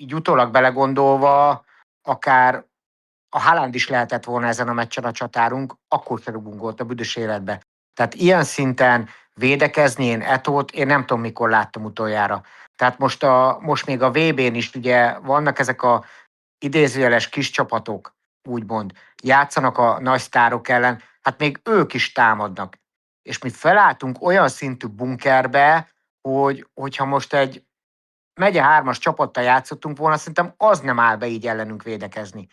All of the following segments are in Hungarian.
így utólag belegondolva, akár a Haaland is lehetett volna ezen a meccsen a csatárunk, akkor se rugunk gólt a büdös életbe. Tehát ilyen szinten védekezni én Etót, én nem tudom, mikor láttam utoljára. Tehát most még a VB-n is ugye vannak ezek a idézőjeles kis csapatok, úgymond, játszanak a nagy sztárok ellen, hát még ők is támadnak. És mi felálltunk olyan szintű bunkerbe, hogyha most egy megye 3-as csapattal játszottunk volna, szerintem az nem áll be így ellenünk védekezni.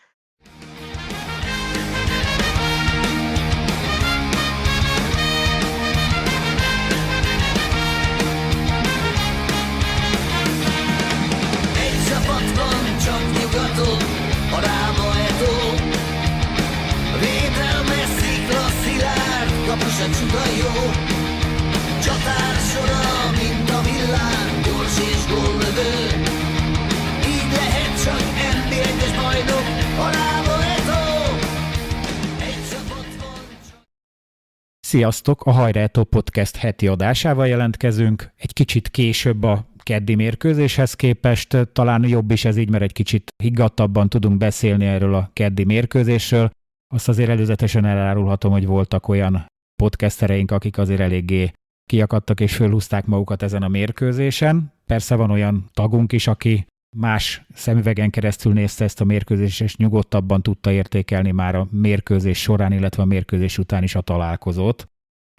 Sziasztok! A Hajrá Eto Podcast heti adásával jelentkezünk. Egy kicsit később a keddi mérkőzéshez képest, talán jobb is ez így, mert egy kicsit higgadtabban tudunk beszélni erről a keddi mérkőzésről. Azt azért előzetesen elárulhatom, hogy voltak olyan podcastereink, akik azért eléggé kiakadtak és fölhúzták magukat ezen a mérkőzésen. Persze van olyan tagunk is, aki más szemüvegen keresztül nézte ezt a mérkőzést, és nyugodtabban tudta értékelni már a mérkőzés során, illetve a mérkőzés után is a találkozót.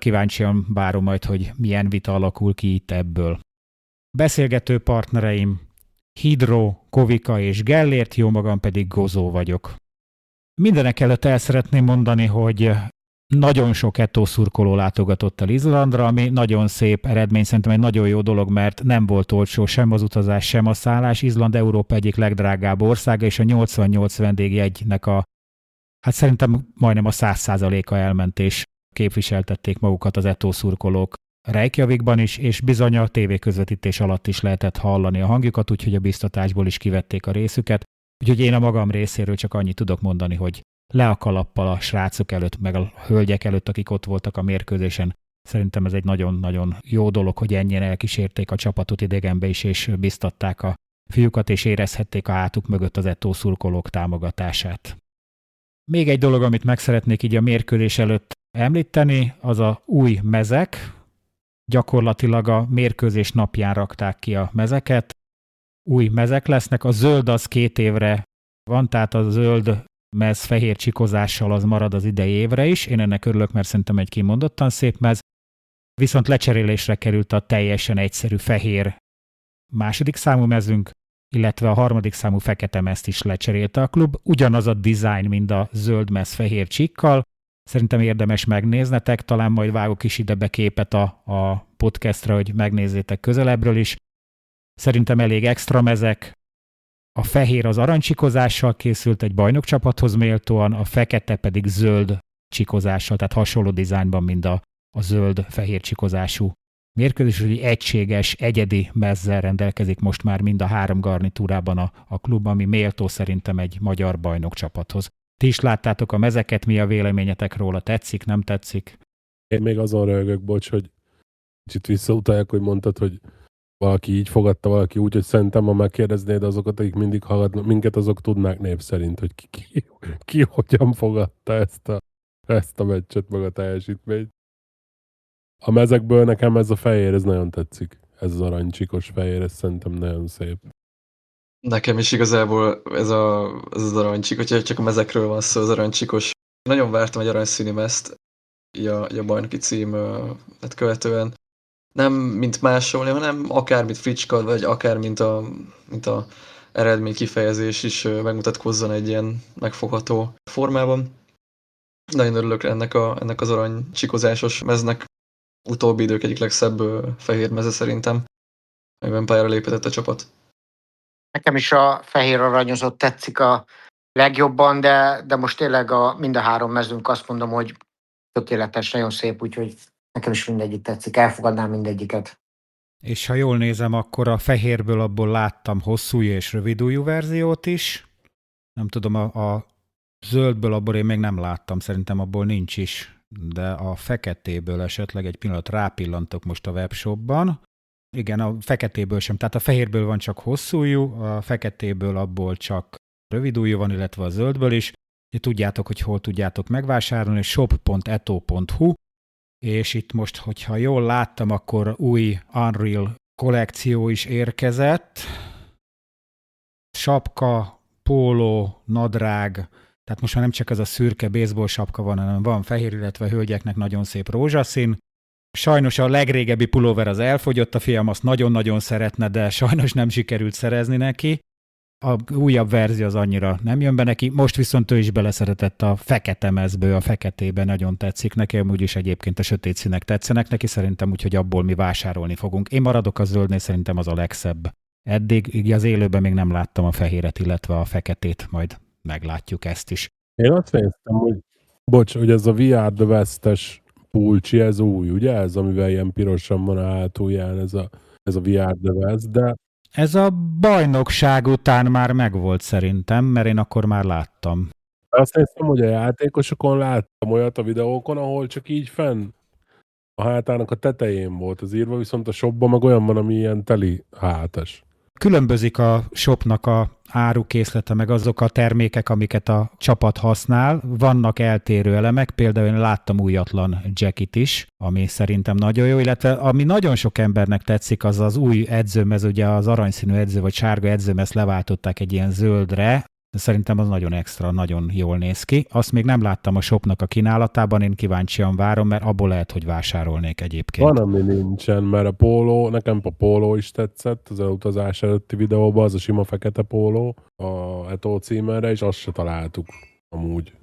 Kíváncsian várom majd, hogy milyen vita alakul ki itt ebből. Beszélgető partnereim Hidro, Kovika és Gellért, jó magam pedig Gozó vagyok. Mindenek előtt el szeretném mondani, hogy nagyon sok Eto szurkoló látogatott el Izlandra, ami nagyon szép eredmény, szerintem egy nagyon jó dolog, mert nem volt olcsó sem az utazás, sem a szállás. Izland Európa egyik legdrágább országa, és a 88 vendégjegynek hát szerintem majdnem a 100%-a elment, és képviseltették magukat az Eto szurkolók Reykjavikban is, és bizony a tévéközvetítés alatt is lehetett hallani a hangjukat, úgyhogy a biztatásból is kivették a részüket. Úgyhogy én a magam részéről csak annyit tudok mondani, hogy le a kalappal a srácok előtt, meg a hölgyek előtt, akik ott voltak a mérkőzésen. Szerintem ez egy nagyon-nagyon jó dolog, hogy ennyien elkísérték a csapatot idegenbe is, és biztatták a fiúkat, és érezhették a hátuk mögött az Eto szurkolók támogatását. Még egy dolog, amit meg szeretnék így a mérkőzés előtt említeni, az a új mezek. Gyakorlatilag a mérkőzés napján rakták ki a mezeket. Új mezek lesznek, a zöld az 2 évre van, tehát a zöld mez fehér csikozással az marad az idei évre is. Én ennek örülök, mert szerintem egy kimondottan szép mez. Viszont lecserélésre került a teljesen egyszerű fehér második számú mezünk, illetve a harmadik számú fekete mezt is lecserélte a klub. Ugyanaz a design, mint a zöld mez fehér csikkal. Szerintem érdemes megnéznetek, talán majd vágok is ide be képet a podcastra, hogy megnézzétek közelebbről is. Szerintem elég extra mezek. A fehér az aranycsikozással készült egy bajnokcsapathoz méltóan, a fekete pedig zöld csikozással, tehát hasonló dizájnban, mint a zöld-fehér csikozású mérkőzés, hogy egységes, egyedi mezzel rendelkezik most már mind a 3 garnitúrában a klub, ami méltó szerintem egy magyar bajnokcsapathoz. Ti is láttátok a mezeket, mi a véleményetek róla? Tetszik, nem tetszik? Én még azon röhögök, bocs, hogy kicsit visszautalják, hogy mondtad, hogy valaki így fogadta, valaki úgy, hogy szerintem, ha megkérdeznéd azokat, akik mindig hallgatnak minket, azok tudnák név szerint, hogy ki hogyan fogadta ezt a meccset, meg a teljesítményt. A mezekből nekem ez a fehér, ez nagyon tetszik. Ez az aranycsikos fehér, ez szerintem nagyon szép. Nekem is igazából ez az aranycsik, hogyha csak a mezekről van szó, az aranycsikos. Nagyon vártam egy aranyszínű mezt, a bajnoki címet követően. Nem mint másolni, hanem akár mint fricska, vagy akár mint a eredmény kifejezés is megmutatkozzon egy ilyen megfogható formában. Nagyon örülök ennek az aranycsikozásos meznek. Utóbbi idők egyik legszebb fehér meze szerintem, amiben pályára lépett a csapat. Nekem is a fehér aranyozott tetszik a legjobban, de most tényleg mind a 3 mezünk azt mondom, hogy tökéletes, nagyon szép, úgyhogy nekem is mindegyik tetszik, elfogadnám mindegyiket. És ha jól nézem, akkor a fehérből abból láttam hosszújú és rövidújú verziót is. Nem tudom, a zöldből abból én még nem láttam, szerintem abból nincs is, de a feketéből esetleg egy pillanat rápillantok most a webshopban. Igen, a feketéből sem. Tehát a fehérből van csak hosszú ujjú, a feketéből abból csak rövid ujjú van, illetve a zöldből is. Tudjátok, hogy hol tudjátok megvásárolni, shop.eto.hu, és itt most, hogyha jól láttam, akkor új Unreal kollekció is érkezett. Sapka, póló, nadrág, tehát most már nem csak ez a szürke baseball sapka van, hanem van fehér, illetve hölgyeknek nagyon szép rózsaszín. Sajnos a legrégebbi pulóver az elfogyott, a fiam azt nagyon-nagyon szeretne, de sajnos nem sikerült szerezni neki. A újabb verzió az annyira nem jön be neki, most viszont ő is beleszeretett a fekete mezből, a feketébe nagyon tetszik neki, amúgy is egyébként a sötét színek tetszenek neki, szerintem úgyhogy abból mi vásárolni fogunk. Én maradok a zöldnél, szerintem az a legszebb. Eddig így az élőben még nem láttam a fehéret, illetve a feketét, majd meglátjuk ezt is. Én azt néztem, hogy ez a VR The West-es pulcsi, ez új, ugye? Ez, amivel ilyen pirosan van a hátulján, ez a VR The West, de... Ez a bajnokság után már megvolt szerintem, mert én akkor már láttam. Azt néztem, hogy a játékosokon láttam olyat a videókon, ahol csak így fenn a hátának a tetején volt az írva, viszont a shopban meg olyan van, ami ilyen teli hátas. Különbözik a shopnak a árukészlete, meg azok a termékek, amiket a csapat használ. Vannak eltérő elemek, például én láttam újatlan jacket is, ami szerintem nagyon jó, illetve ami nagyon sok embernek tetszik, az az új edzőmez, ugye az aranyszínű edző, vagy sárga edzőmez leváltották egy ilyen zöldre, de szerintem az nagyon extra, nagyon jól néz ki. Azt még nem láttam a shopnak a kínálatában, én kíváncsian várom, mert abból lehet, hogy vásárolnék egyébként. Van, ami nincsen, mert a póló, nekem a póló is tetszett, az utazás előtti videóban, az a sima fekete póló, a Eto címerre, és azt se találtuk amúgy.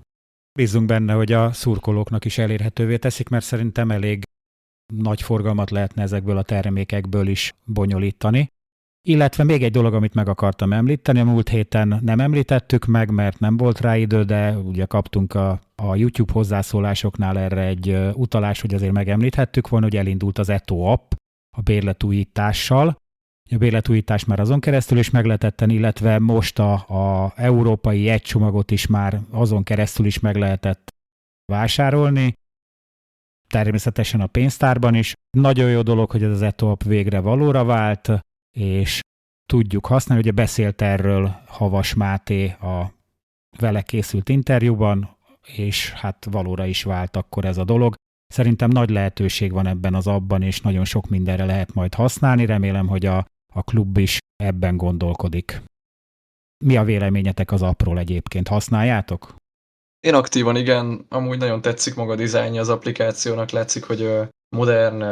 Bízunk benne, hogy a szurkolóknak is elérhetővé teszik, mert szerintem elég nagy forgalmat lehetne ezekből a termékekből is bonyolítani. Illetve még egy dolog, amit meg akartam említeni, a múlt héten nem említettük meg, mert nem volt rá idő, de ugye kaptunk a YouTube hozzászólásoknál erre egy utalást, hogy azért megemlíthettük volna, hogy elindult az Eto app a bérletújítással. A bérletújítás már azon keresztül is meg lehetett tenni, illetve most a európai jegycsomagot is már azon keresztül is meg lehetett vásárolni. Természetesen a pénztárban is. Nagyon jó dolog, hogy ez az Eto app végre valóra vált, és tudjuk használni. Ugye beszélt erről Havas Máté a vele készült interjúban, és hát valóra is vált akkor ez a dolog. Szerintem nagy lehetőség van ebben az appban, és nagyon sok mindenre lehet majd használni. Remélem, hogy a klub is ebben gondolkodik. Mi a véleményetek az appról egyébként? Használjátok? Én aktívan igen, amúgy nagyon tetszik maga a dizájnja az applikációnak, látszik, hogy modern,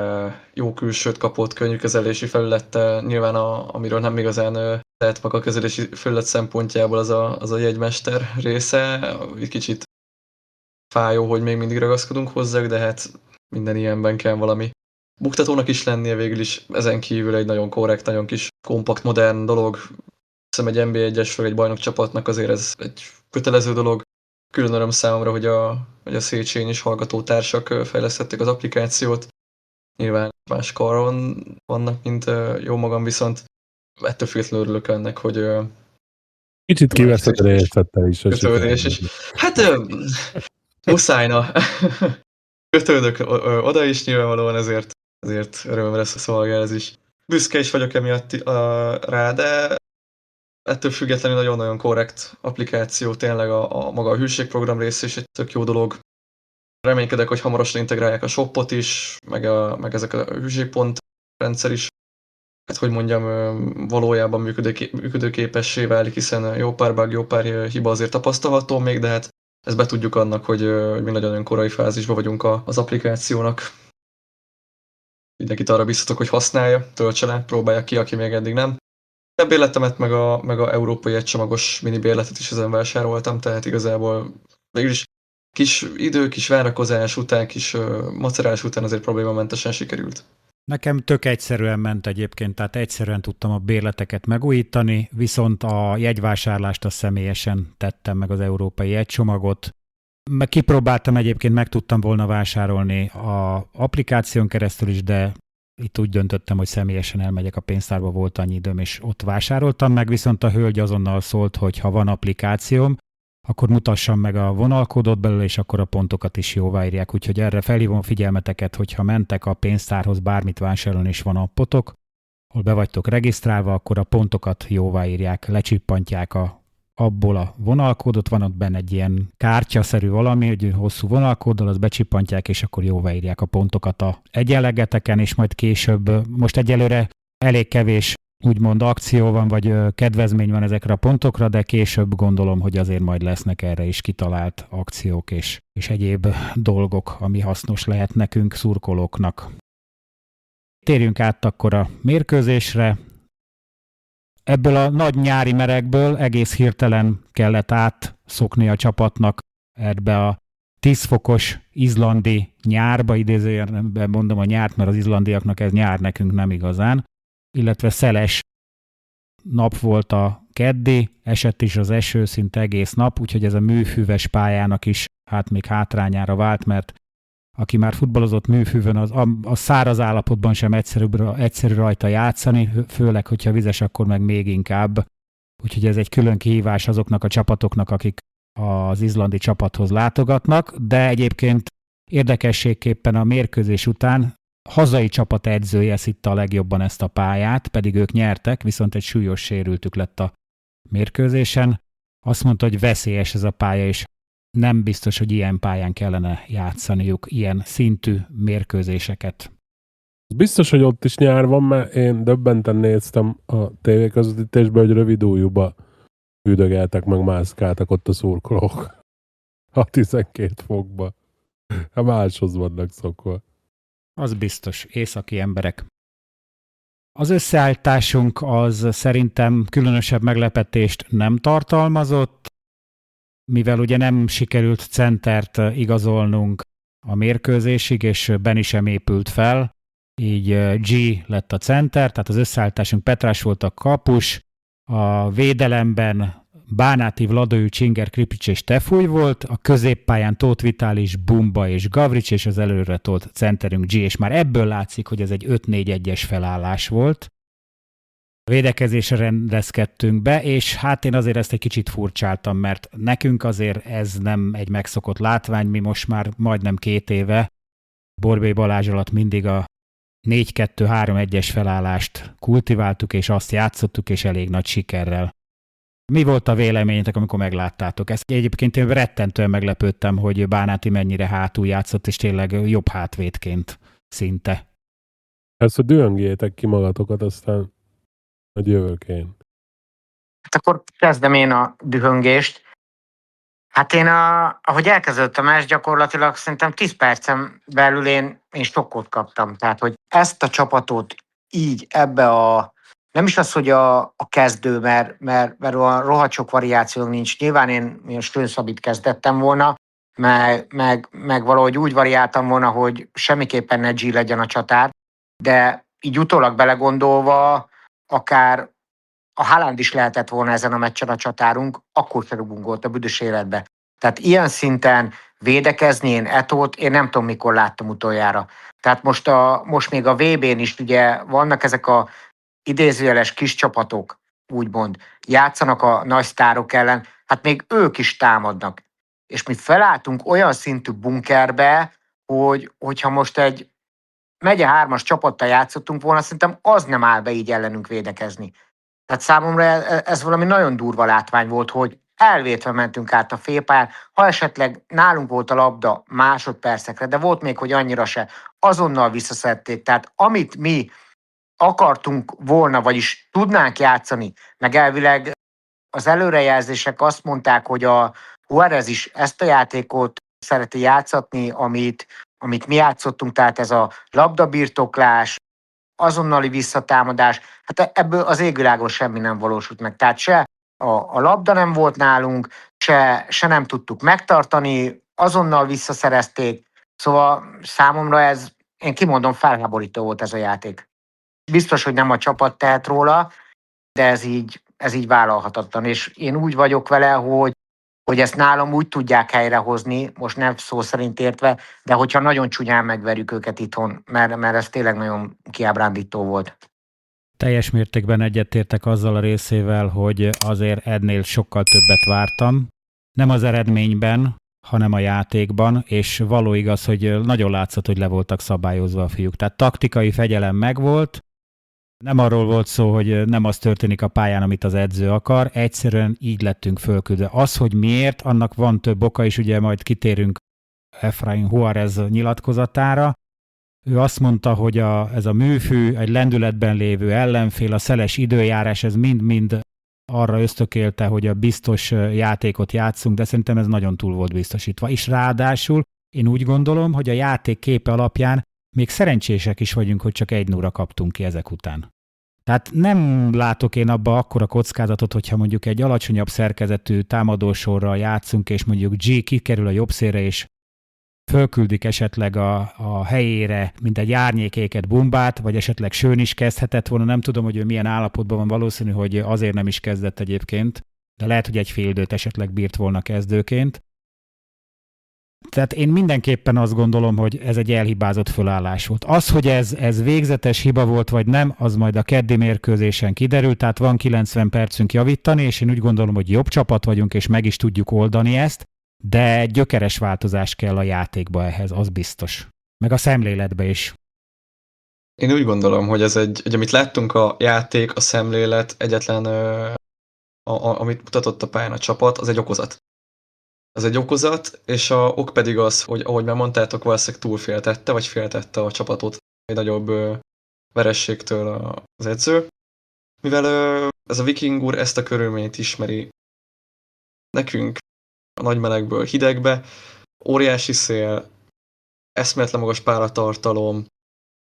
jó külsőt kapott, könnyű kezelési felülettel, nyilván amiről nem igazán lehet maga a kezelési felület szempontjából az a jegymester része, egy kicsit fájó, hogy még mindig ragaszkodunk hozzá, de hát minden ilyenben kell valami buktatónak is lennie végül is, ezen kívül egy nagyon korrekt, nagyon kis kompakt, modern dolog. Hiszem egy NB1-es vagy egy bajnokcsapatnak azért ez egy kötelező dolog. Külön öröm számomra, hogy a Széchenyi is hallgatótársak fejlesztették az applikációt. Nyilván más karon vannak, mint jó magam, viszont ettől függetlenül örülök ennek, hogy kicsit kiveszed a részlettel is. Kötődés is. Hát muszájna. Kötődök oda is nyilvánvalóan, ezért örömömre szolgál ez is. Büszke is vagyok emiatt rá, de ettől függetlenül nagyon-nagyon korrekt applikáció, tényleg a maga a hűségprogram része is egy tök jó dolog. Reménykedek, hogy hamarosan integrálják a shopot is, meg ezek a hűségpont rendszer is. Hát, hogy mondjam, valójában működőképessé válik, hiszen jó pár bug, jó pár hiba azért tapasztalható még, de hát ezt betudjuk annak, hogy mi nagyon korai fázisban vagyunk az applikációnak. Mindenkit arra biztatok, hogy használja, töltse le, próbálja ki, aki még eddig nem. A bérletemet, meg a európai egycsomagos mini bérletet is ezen vásároltam, tehát igazából végülis kis idő, kis várakozás után, kis macerás után azért problémamentesen sikerült. Nekem tök egyszerűen ment egyébként, tehát egyszerűen tudtam a bérleteket megújítani, viszont a jegyvásárlást azt személyesen tettem meg az európai jegycsomagot. Kipróbáltam egyébként, meg tudtam volna vásárolni az applikáción keresztül is, de itt úgy döntöttem, hogy személyesen elmegyek a pénztárba, volt annyi időm, és ott vásároltam meg, viszont a hölgy azonnal szólt, hogy ha van applikációm, akkor mutassam meg a vonalkódot belőle, és akkor a pontokat is jóváírják. Úgyhogy erre felhívom a figyelmeteket, hogyha mentek a pénztárhoz bármit vásárolni, és van appotok, ahol be vagytok regisztrálva, akkor a pontokat jóváírják, lecsippantják abból a vonalkódot, van ott benne egy ilyen kártyaszerű valami, egy hosszú vonalkóddal, azt becsippantják, és akkor jóváírják a pontokat a egyenlegeteken, és majd később, most egyelőre elég kevés úgymond akció van, vagy kedvezmény van ezekre a pontokra, de később gondolom, hogy azért majd lesznek erre is kitalált akciók és egyéb dolgok, ami hasznos lehet nekünk, szurkolóknak. Térjünk át akkor a mérkőzésre. Ebből a nagy nyári meregből egész hirtelen kellett átszokni a csapatnak ebbe a 10 fokos izlandi nyárba, idézőjelben mondom a nyárt, mert az izlandiaknak ez nyár, nekünk nem igazán, illetve szeles nap volt a keddi, esett is az eső szinte egész nap, úgyhogy ez a műfüves pályának is hát még hátrányára vált, mert aki már futballozott műfűvön, az száraz állapotban sem egyszerű rajta játszani, főleg, hogyha vizes, akkor meg még inkább. Úgyhogy ez egy külön kihívás azoknak a csapatoknak, akik az izlandi csapathoz látogatnak, de egyébként érdekességképpen a mérkőzés után hazai csapat edzője szitta a legjobban ezt a pályát, pedig ők nyertek, viszont egy súlyos sérültük lett a mérkőzésen. Azt mondta, hogy veszélyes ez a pálya, és nem biztos, hogy ilyen pályán kellene játszaniuk ilyen szintű mérkőzéseket. Biztos, hogy ott is nyár van, mert én döbbenten néztem a tévéközvetítésben, hogy rövid ujjúba üldögeltek, meg mászkáltak ott a szurkolók. A 12 fokba. A máshoz vannak szokva. Az biztos, északi emberek. Az összeállításunk az szerintem különösebb meglepetést nem tartalmazott, mivel ugye nem sikerült centert igazolnunk a mérkőzésig, és Benny sem épült fel, így G lett a center, tehát az összeállításunk Petrás volt a kapus, a védelemben Bánáti, Vladói, Csinger, Kripics és Tefúj volt, a középpályán Tóth Vitális, Bumba és Gavrics, és az előre tolt centerünk G, és már ebből látszik, hogy ez egy 5-4-1-es felállás volt. A védekezésre rendezkedtünk be, és hát én azért ezt egy kicsit furcsáltam, mert nekünk azért ez nem egy megszokott látvány, mi most már majdnem 2 éve Borbély Balázs alatt mindig a 4-2-3-1-es felállást kultiváltuk, és azt játszottuk, és elég nagy sikerrel. Mi volt a véleményetek, amikor megláttátok? Ezt egyébként én rettentően meglepődtem, hogy Bánáti mennyire hátul játszott, és tényleg jobb hátvédként szinte. Ezt a dühöngétek ki magatokat, aztán hogy jövök én. Hát akkor kezdem én a dühöngést. Hát én, ahogy elkezdődött a meccs, gyakorlatilag szerintem 10 percen belül én sokkot kaptam. Tehát, hogy ezt a csapatot így ebbe nem is az, hogy a kezdő, mert olyan rohadt sok variációnk nincs. Nyilván én Stönszabit kezdettem volna, meg valahogy úgy variáltam volna, hogy semmiképpen ne G legyen a csatár, de így utólag belegondolva, akár a Haaland is lehetett volna ezen a meccsen a csatárunk, akkor se rúgunk gólt a büdös életbe. Tehát ilyen szinten védekezni én Etót, én nem tudom, mikor láttam utoljára. Tehát most még a VB-n is ugye vannak ezek a idézőjeles kis csapatok, úgymond, játszanak a nagy sztárok ellen, hát még ők is támadnak. És mi felálltunk olyan szintű bunkerbe, hogyha most egy megye 3-as csapattal játszottunk volna, szerintem az nem áll be így ellenünk védekezni. Tehát számomra ez valami nagyon durva látvány volt, hogy elvétve mentünk át a félpályán, ha esetleg nálunk volt a labda másodpercekre, de volt még, hogy annyira se, azonnal visszaszedték. Tehát amit mi akartunk volna, vagyis tudnánk játszani, meg elvileg az előrejelzések azt mondták, hogy a Juárez is ezt a játékot szereti játszatni, amit mi játszottunk, tehát ez a labdabirtoklás, azonnali visszatámadás, hát ebből az égvilágon semmi nem valósult meg. Tehát se a labda nem volt nálunk, se nem tudtuk megtartani, azonnal visszaszerezték, szóval számomra ez, én kimondom, felháborító volt ez a játék. Biztos, hogy nem a csapat tehet róla, de ez így vállalhatatlan, és én úgy vagyok vele, hogy ezt nálam úgy tudják helyrehozni, most nem szó szerint értve, de hogyha nagyon csúnyán megverjük őket itthon, mert ez tényleg nagyon kiábrándító volt. Teljes mértékben egyetértek azzal a részével, hogy azért ennél sokkal többet vártam. Nem az eredményben, hanem a játékban, és való igaz, hogy nagyon látszott, hogy le voltak szabályozva a fiúk. Tehát taktikai fegyelem megvolt, Nem arról volt szó, hogy nem az történik a pályán, amit az edző akar, egyszerűen így lettünk fölküldve. Az, hogy miért, annak van több oka is, ugye majd kitérünk Efrain Juárez nyilatkozatára. Ő azt mondta, hogy ez a műfű, egy lendületben lévő ellenfél, a szeles időjárás, ez mind-mind arra ösztökélte, hogy a biztos játékot játszunk, de szerintem ez nagyon túl volt biztosítva. És ráadásul én úgy gondolom, hogy a játék képe alapján még szerencsések is vagyunk, hogy csak 1-0-ra kaptunk ki ezek után. Tehát nem látok én abba akkora kockázatot, hogyha mondjuk egy alacsonyabb szerkezetű támadósorral játszunk, és mondjuk G kikerül a jobb szélre, és fölküldik esetleg a helyére, mint egy árnyékéket Bumbát, vagy esetleg Schön is kezdhetett volna. Nem tudom, hogy ő milyen állapotban van, valószínű, hogy azért nem is kezdett egyébként, de lehet, hogy egy fél időt esetleg bírt volna kezdőként. Tehát én mindenképpen azt gondolom, hogy ez egy elhibázott fölállás volt. Az, hogy ez végzetes hiba volt, vagy nem, az majd a keddi mérkőzésen kiderült, tehát van 90 percünk javítani, és én úgy gondolom, hogy jobb csapat vagyunk, és meg is tudjuk oldani ezt, de gyökeres változás kell a játékba ehhez, az biztos. Meg a szemléletbe is. Én úgy gondolom, hogy ez egy amit láttunk a játék, a szemlélet, egyetlen amit mutatott a pályán a csapat, az egy okozat. Ez egy okozat, és a ok pedig az, hogy ahogy már mondtátok, valószínűleg túlféltette, vagy féltette a csapatot egy nagyobb verességtől az edző. Mivel ez a Viking úr ezt a körülményt ismeri nekünk, a nagy melegből hidegbe, óriási szél, eszméletlen magas páratartalom,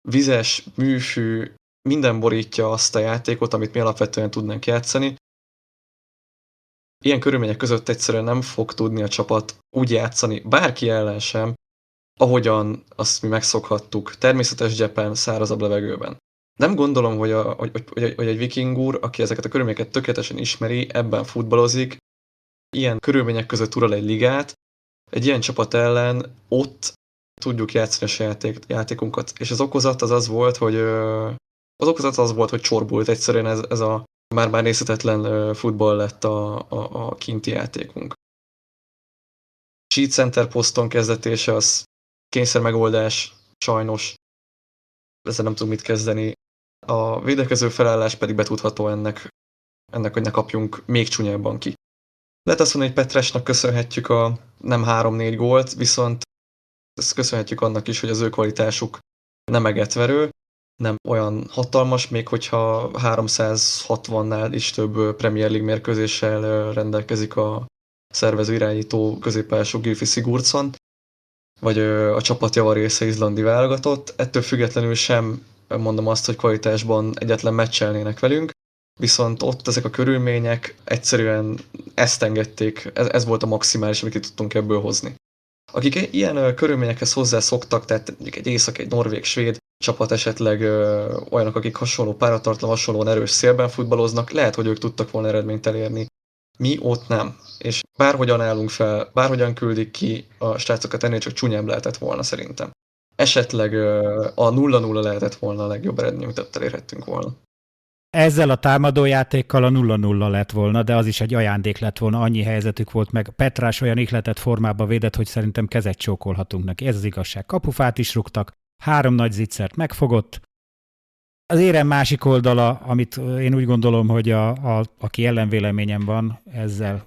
vizes, műfű, minden borítja azt a játékot, amit mi alapvetően tudnánk játszani. Ilyen körülmények között egyszerűen nem fog tudni a csapat úgy játszani, bárki ellen sem, ahogyan azt mi megszokhattuk, természetes gyepen, szárazabb levegőben. Nem gondolom, hogy egy Viking úr, aki ezeket a körülményeket tökéletesen ismeri, ebben futballozik, ilyen körülmények között ural egy ligát, egy ilyen csapat ellen ott tudjuk játszani a saját játékunkat. És az okozat az volt, hogy csorbult egyszerűen ez a már nézhetetlen futball lett a kinti játékunk. Cheat center poszton kezdetése az kényszer megoldás, sajnos. Ezzel nem tudunk mit kezdeni. A védekező felállás pedig betudható ennek, hogy ne kapjunk még csúnyábban ki. Lehet azt mondani, hogy Petresnak köszönhetjük a nem 3-4 gólt, viszont ezt köszönhetjük annak is, hogy az ő kvalitásuk nem egetverő, nem olyan hatalmas, még hogyha 360-nál is több Premier League mérkőzéssel rendelkezik a szervező irányító középpályású Gylfi Sigurdsson, vagy a csapat javarésze izlandi válogatott. Ettől függetlenül sem mondom azt, hogy kvalitásban egyetlen meccselnének velünk, viszont ott ezek a körülmények egyszerűen ezt engedték, ez volt a maximális, amit ki tudtunk ebből hozni. Akik ilyen körülményekhez hozzászoktak, tehát egy észak, egy norvég, svéd csapat esetleg olyanok, akik hasonló páratartalom, hasonlóan erős szélben futballoznak, lehet, hogy ők tudtak volna eredményt elérni. Mi ott nem. És bárhogyan állunk fel, bárhogyan küldik ki a srácokat, ennél csak csúnyább lehetett volna szerintem. Esetleg a 0-0 lehetett volna a legjobb eredmény, amit elérhettünk volna. Ezzel a támadójátékkal a 0-0 lett volna, de az is egy ajándék lett volna, annyi helyzetük volt meg. Petrás olyan ihletett formába védett, hogy szerintem kezet csókolhatunk neki. Ez az igazság. Kapufát is rúgtak, 3 nagy zicsert megfogott. Az érem másik oldala, amit én úgy gondolom, hogy aki ellenvéleményem van ezzel,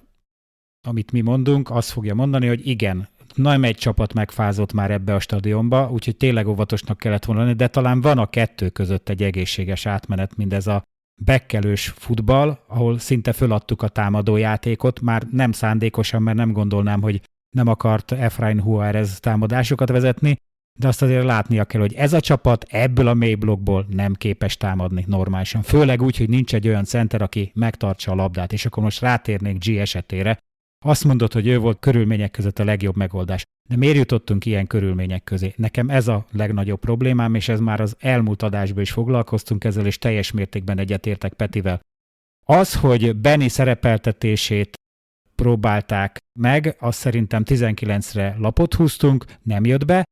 amit mi mondunk, azt fogja mondani, hogy igen, nem egy csapat megfázott már ebbe a stadionba, úgyhogy tényleg óvatosnak kellett volna lenni, de talán van a kettő között egy egészséges átmenet, mindez a bekkelős futball, ahol szinte föladtuk a támadójátékot, már nem szándékosan, mert nem gondolnám, hogy nem akart Efrain Juárez támadásokat vezetni, de azt azért látnia kell, hogy ez a csapat ebből a mély blokkból nem képes támadni normálisan. Főleg úgy, hogy nincs egy olyan center, aki megtartsa a labdát, és akkor most rátérnék G esetére. Azt mondod, hogy ő volt körülmények között a legjobb megoldás. De miért jutottunk ilyen körülmények közé? Nekem ez a legnagyobb problémám, és ez már az elmúlt adásban is foglalkoztunk ezzel, és teljes mértékben egyetértek Petivel. Az, hogy Benny szerepeltetését próbálták meg, azt szerintem 19-re lapot húztunk, nem jött be.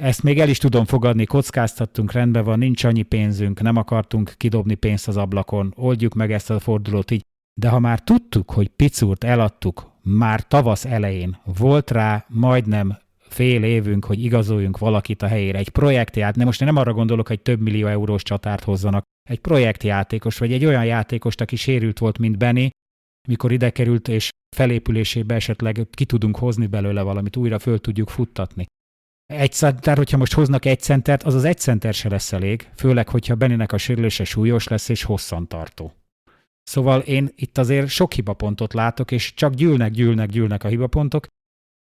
Ezt még el is tudom fogadni, kockáztattunk, rendben van, nincs annyi pénzünk, nem akartunk kidobni pénzt az ablakon, oldjuk meg ezt a fordulót így. De ha már tudtuk, hogy Picurt eladtuk már tavasz elején, volt rá majdnem fél évünk, hogy igazoljunk valakit a helyére, egy projektját, most én nem arra gondolok, hogy több millió eurós csatárt hozzanak, egy projektjátékos, vagy egy olyan játékost, aki sérült volt, mint Benny, mikor ide került, és felépülésébe esetleg ki tudunk hozni belőle valamit, újra föl tudjuk futtatni. Egy center, hogyha most hoznak egy centert, az egy center se lesz elég, főleg, hogyha Bennynek a sérülése súlyos lesz és hosszantartó. Szóval én itt azért sok hibapontot látok, és csak gyűlnek a hibapontok,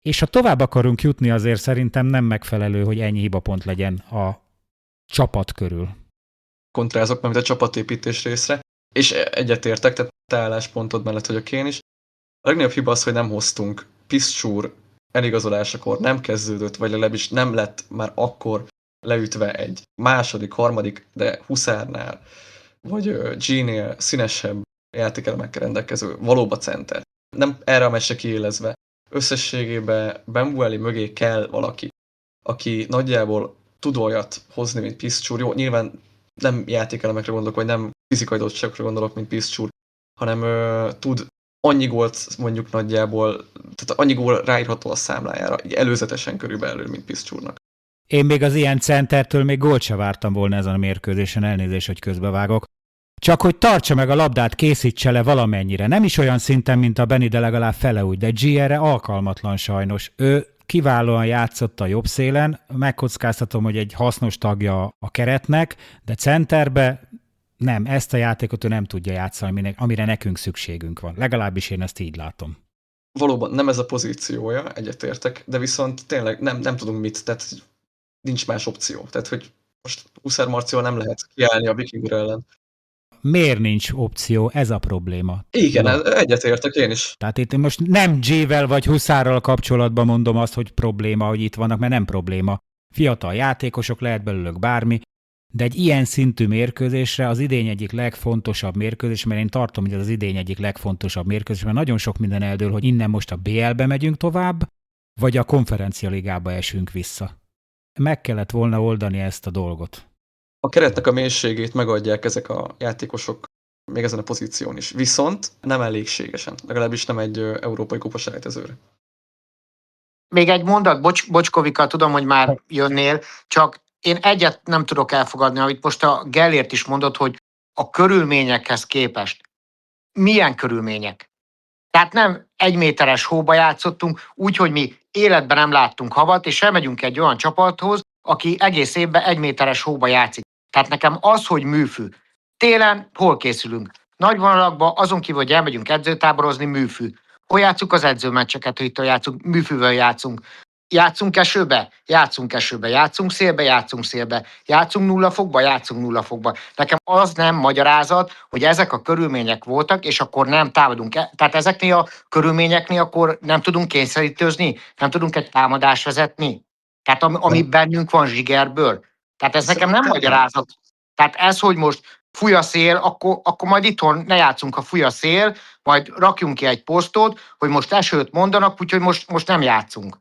és ha tovább akarunk jutni, azért szerintem nem megfelelő, hogy ennyi hibapont legyen a csapat körül. Kontrázok meg a csapatépítés részre, és egyetértek, tehát te álláspontod mellett vagyok én is. A legnagyobb hiba az, hogy nem hoztunk Piszcsúr eligazolásakor, nem kezdődött, vagy legalábbis nem lett már akkor leütve egy második, harmadik, de Huszárnál, vagy G-nél színesebb játékelemekkel rendelkező, valóban center. Nem erre a meccsre kiélezve. Összességében Bambueli mögé kell valaki, aki nagyjából tud olyat hozni, mint Piszcsúr. Jó, nyilván nem játékelemekre gondolok, vagy nem fizikai adottságokra gondolok, mint Piszcsúr, hanem tud annyi gólt mondjuk nagyjából, tehát annyi gól ráírható a számlájára, így előzetesen körülbelül, mint Piszcsúrnak. Én még az ilyen centertől még gólt se vártam volna ezen a mérkőzésen, elnézést, hogy közbevágok. Csak hogy tartsa meg a labdát, készítse le valamennyire. Nem is olyan szinten, mint a Benny, de legalább fele úgy, de G erre alkalmatlan sajnos. Ő kiválóan játszott a jobb szélen, megkockáztatom, hogy egy hasznos tagja a keretnek, de centerbe nem, ezt a játékot ő nem tudja játszani, amire nekünk szükségünk van. Legalábbis én ezt így látom. Valóban nem ez a pozíciója, egyetértek, de viszont tényleg nem tudunk mit, tehát nincs más opció. Tehát, hogy most Huszár Marcival nem lehet kiállni a Viking ellen. Miért nincs opció? Ez a probléma. Igen, egyetértek én is. Tehát itt most nem G-vel vagy Huszárral kapcsolatban mondom azt, hogy probléma, hogy itt vannak, mert nem probléma. Fiatal játékosok, lehet belőlük bármi, de egy ilyen szintű mérkőzésre az idény egyik legfontosabb mérkőzés, mert én tartom, hogy ez az idény egyik legfontosabb mérkőzés, mert nagyon sok minden eldől, hogy innen most a BL-be megyünk tovább, vagy a konferencialigába esünk vissza. Meg kellett volna oldani ezt a dolgot. A keretnek a mélységét megadják ezek a játékosok még ezen a pozíción is. Viszont nem elégségesen, legalábbis nem egy európai kupaselejtezőre. Még egy mondat, Bocskovika, tudom, hogy már jönnél, csak én egyet nem tudok elfogadni, amit most a Gellért is mondott, hogy a körülményekhez képest. Milyen körülmények? Tehát nem 1 méteres hóba játszottunk, úgyhogy mi életben nem láttunk havat, és elmegyünk egy olyan csapathoz, aki egész évben 1 méteres hóba játszik. Tehát nekem az, hogy műfű. Télen hol készülünk? Nagy vonalakban, azon kívül, hogy elmegyünk edzőtáborozni, műfű. Hol játszunk az edzőmeccseket, hogy itt játszunk, műfűvel játszunk. Játszunk esőbe? Játszunk esőbe. Játszunk szélbe? Játszunk szélbe. Játszunk 0 fokba? Játszunk 0 fokba. Nekem az nem magyarázat, hogy ezek a körülmények voltak, és akkor nem támadunk. Tehát ezeknél a körülményeknél akkor nem tudunk kényszerítőzni? Nem tudunk egy támadást vezetni? Tehát ami bennünk van zsigerből. Tehát ez nekem nem magyarázat. Tehát ez, hogy most fúj a szél, akkor majd itthon ne játszunk, ha fúj a szél, majd rakjunk ki egy posztot, hogy most esőt mondanak, úgyhogy most nem játszunk.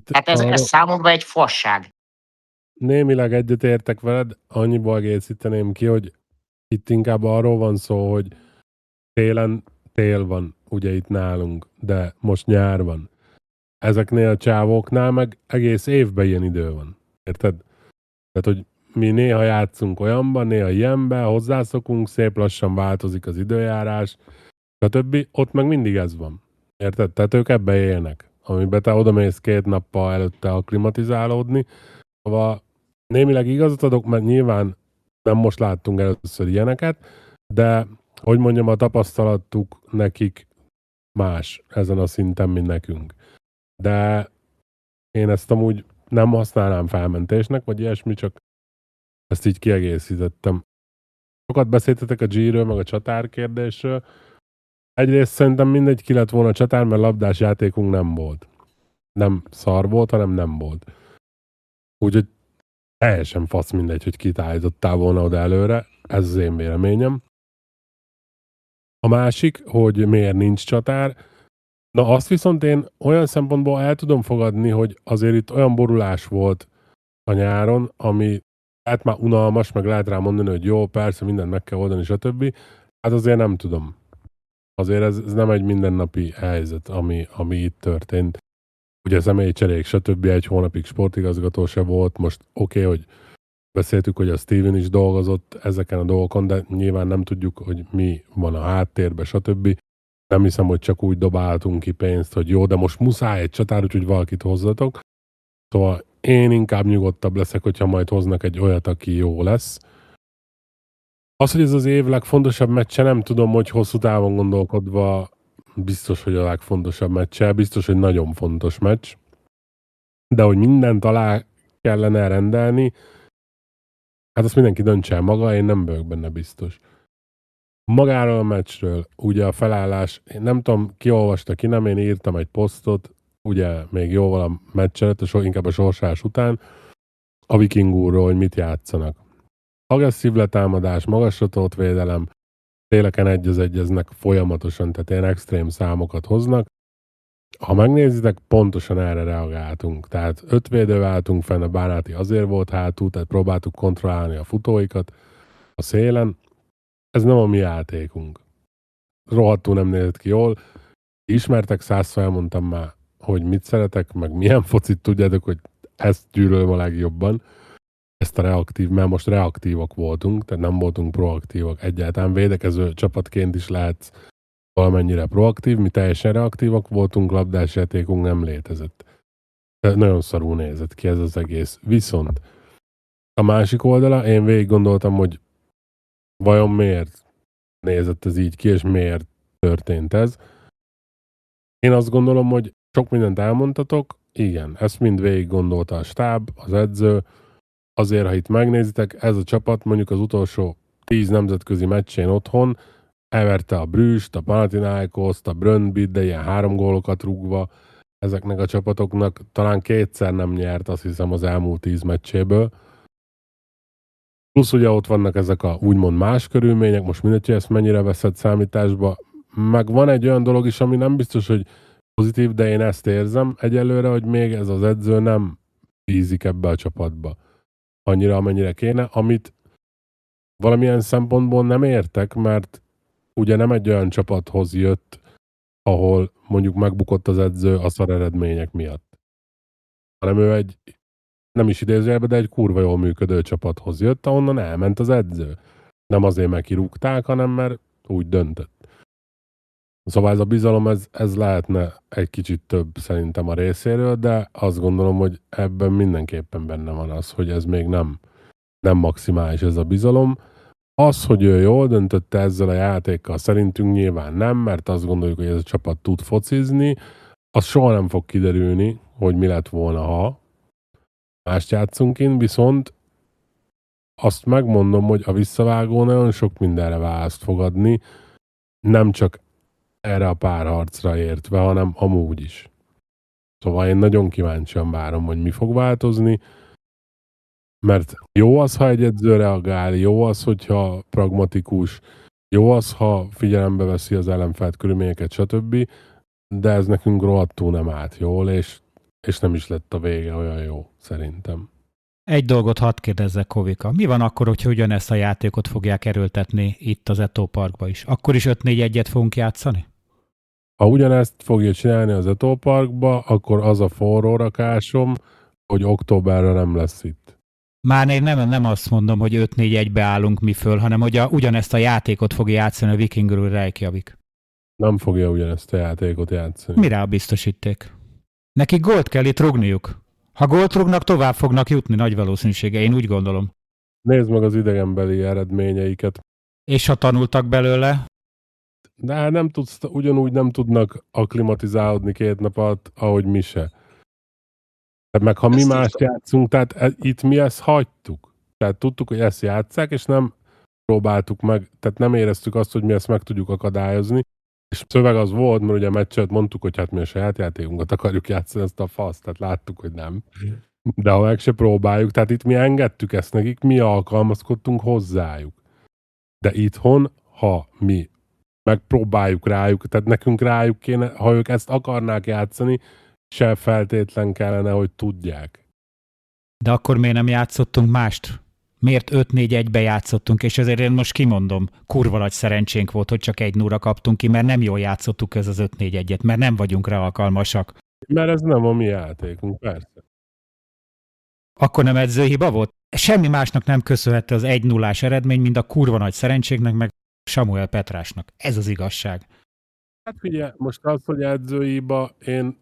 Tehát ez számomra egy fasság. Némileg egyetértek veled, annyiból egészíteném ki, hogy itt inkább arról van szó, hogy télen tél van, ugye itt nálunk, de most nyár van. Ezeknél a csávóknál meg egész évben ilyen idő van. Érted? Tehát, hogy mi néha játszunk olyanban, néha ilyenben, hozzászokunk, szép lassan változik az időjárás, stb. Ott meg mindig ez van. Érted? Tehát ők ebbe élnek. Amiben te odamész 2 nappal előtte akklimatizálódni. Szóval némileg igazat adok, mert nyilván nem most láttunk először ilyeneket, de hogy mondjam, a tapasztalatuk nekik más ezen a szinten, mint nekünk. De én ezt amúgy nem használnám felmentésnek, vagy ilyesmi, csak ezt így kiegészítettem. Sokat beszéltetek a G-ről, meg a csatár kérdésről. Egyrészt szerintem mindegy ki lett volna a csatár, mert labdás játékunk nem volt. Nem szar volt, hanem nem volt. Úgyhogy teljesen fasz mindegy, hogy kit állítottál volna oda előre. Ez az én véleményem. A másik, hogy miért nincs csatár. Na azt viszont én olyan szempontból el tudom fogadni, hogy azért itt olyan borulás volt a nyáron, ami lehet már unalmas, meg lehet rá mondani, hogy jó, persze, mindent meg kell oldani, stb. Hát azért nem tudom. Azért ez nem egy mindennapi helyzet, ami itt történt. Ugye személyi cserék, stb. 1 hónapig sportigazgató se volt. Most oké, hogy Beszéltük, hogy a Steven is dolgozott ezeken a dolgokon, de nyilván nem tudjuk, hogy mi van a háttérben, stb. Nem hiszem, hogy csak úgy dobálhatunk ki pénzt, hogy jó, de most muszáj egy csatár, úgyhogy valakit hozzatok. Szóval én inkább nyugodtabb leszek, hogyha majd hoznak egy olyat, aki jó lesz. Az, hogy ez az év legfontosabb meccse, nem tudom, hogy hosszú távon gondolkodva biztos, hogy a legfontosabb meccse, biztos, hogy nagyon fontos meccs. De hogy mindent alá kellene rendelni, hát azt mindenki döntse el maga, én nem vagyok benne biztos. Magáról a meccsről, ugye a felállás, én nem tudom, ki olvasta, ki nem, én írtam egy posztot, ugye még jóval a meccs előtt, inkább a sorsás után, a Viking úrról, hogy mit játszanak. Agresszív letámadás, magasra tolt védelem, téleken egy az egyeznek folyamatosan, tehát ilyen extrém számokat hoznak. Ha megnézitek, pontosan erre reagáltunk. Tehát 5 védővel álltunk fenn, a Bánáti azért volt hátul, tehát próbáltuk kontrollálni a futóikat a szélen. Ez nem a mi játékunk. Rohadtul nem nézett ki jól. Ismertek, 100-szor elmondtam már, hogy mit szeretek, meg milyen focit, tudjátok, hogy ezt gyűlölöm a legjobban. Ezt a reaktív, mert most reaktívak voltunk, tehát nem voltunk proaktívak. Egyáltalán védekező csapatként is lehetsz valamennyire proaktív, mi teljesen reaktívak voltunk, labdás játékunk nem létezett. De nagyon szarul nézett ki ez az egész. Viszont a másik oldala, én végig gondoltam, hogy vajon miért nézett ez így ki, és miért történt ez. Én azt gondolom, hogy sok mindent elmondtatok, igen, ezt mind végig gondolta a stáb, az edző. Azért, ha itt megnézitek, ez a csapat mondjuk az utolsó 10 nemzetközi meccsén otthon elverte a Brüst, a Panathinaikoszt, a Brøndbyt, de ilyen 3 gólokat rúgva ezeknek a csapatoknak talán 2-szer nem nyert, azt hiszem, az elmúlt 10 meccséből. Plusz ugye ott vannak ezek a úgymond más körülmények, most mindegy, hogy ezt mennyire veszed számításba. Meg van egy olyan dolog is, ami nem biztos, hogy pozitív, de én ezt érzem egyelőre, hogy még ez az edző nem bízik ebbe a csapatba annyira, amennyire kéne, amit valamilyen szempontból nem értek, mert ugye nem egy olyan csapathoz jött, ahol mondjuk megbukott az edző a szar eredmények miatt. Hanem ő egy, nem is idézőjelbe, de egy kurva jól működő csapathoz jött, ahonnan elment az edző. Nem azért, mert kirúgták, hanem mert úgy döntött. Szóval ez a bizalom, ez lehetne egy kicsit több szerintem a részéről, de azt gondolom, hogy ebben mindenképpen benne van az, hogy ez még nem maximális ez a bizalom. Az, hogy ő jól döntötte ezzel a játékkal, szerintünk nyilván nem, mert azt gondoljuk, hogy ez a csapat tud focizni, az soha nem fog kiderülni, hogy mi lett volna, ha mást játszunk kint, viszont azt megmondom, hogy a visszavágó nagyon sok mindenre választ fog adni, nem csak erre a párharcra értve, hanem amúgy is. Szóval én nagyon kíváncsian várom, hogy mi fog változni, mert jó az, ha egy edző reagál, jó az, hogyha pragmatikus, jó az, ha figyelembe veszi az ellenfelt körülményeket, stb., de ez nekünk rohadtul nem állt jól, és nem is lett a vége olyan jó, szerintem. Egy dolgot hadd kérdezzek, Kovika. Mi van akkor, hogyha ugyanezt a játékot fogják erőltetni itt az Eto Parkba is? Akkor is 5-4-1-et fogunk játszani? Ha ugyanezt fogja csinálni az Eto Parkba, akkor az a forró rakásom, hogy októberre nem lesz itt. Már én nem azt mondom, hogy 5-4-1-be állunk mi föl, hanem hogy ugyanezt a játékot fogja játszani a Vikingről Reykjavik. Nem fogja ugyanezt a játékot játszani. Mire a biztosíték? Nekik gólt kell itt rúgniuk. Ha gólt rúgnak, tovább fognak jutni nagy valószínűsége, én úgy gondolom. Nézd meg az idegenbeli eredményeiket. És ha tanultak belőle? De nem tudsz, ugyanúgy nem tudnak akklimatizálódni 2 nap alatt, ahogy mi se. Meg ha mi mást játszunk, tehát itt mi ezt hagytuk. Tehát tudtuk, hogy ezt játsszák, és nem próbáltuk meg, tehát nem éreztük azt, hogy mi ezt meg tudjuk akadályozni. És szöveg az volt, mert ugye a meccset mondtuk, hogy hát mi a saját játékunkat akarjuk játszani, ezt a faszt, tehát láttuk, hogy nem. De ha meg se próbáljuk, tehát itt mi engedtük ezt nekik, mi alkalmazkodtunk hozzájuk. De itthon, ha mi megpróbáljuk rájuk, tehát nekünk rájuk kéne, ha ők ezt akarnák játszani, se feltétlen kellene, hogy tudják. De akkor miért nem játszottunk mást? Miért 5-4-1-be játszottunk, és ezért én most kimondom, kurva nagy szerencsénk volt, hogy csak 1-0-ra kaptunk ki, mert nem jól játszottuk ez az 5-4-1-et, mert nem vagyunk rá alkalmasak. Mert ez nem a mi játékunk, persze. Akkor nem edzőhiba volt? semmi másnak nem köszönhető az 1-0-ás eredmény, mint a kurva nagy szerencséknek, meg Samuel Petrásnak. Ez az igazság. Hát figyelj, most az, hogy edzőiba én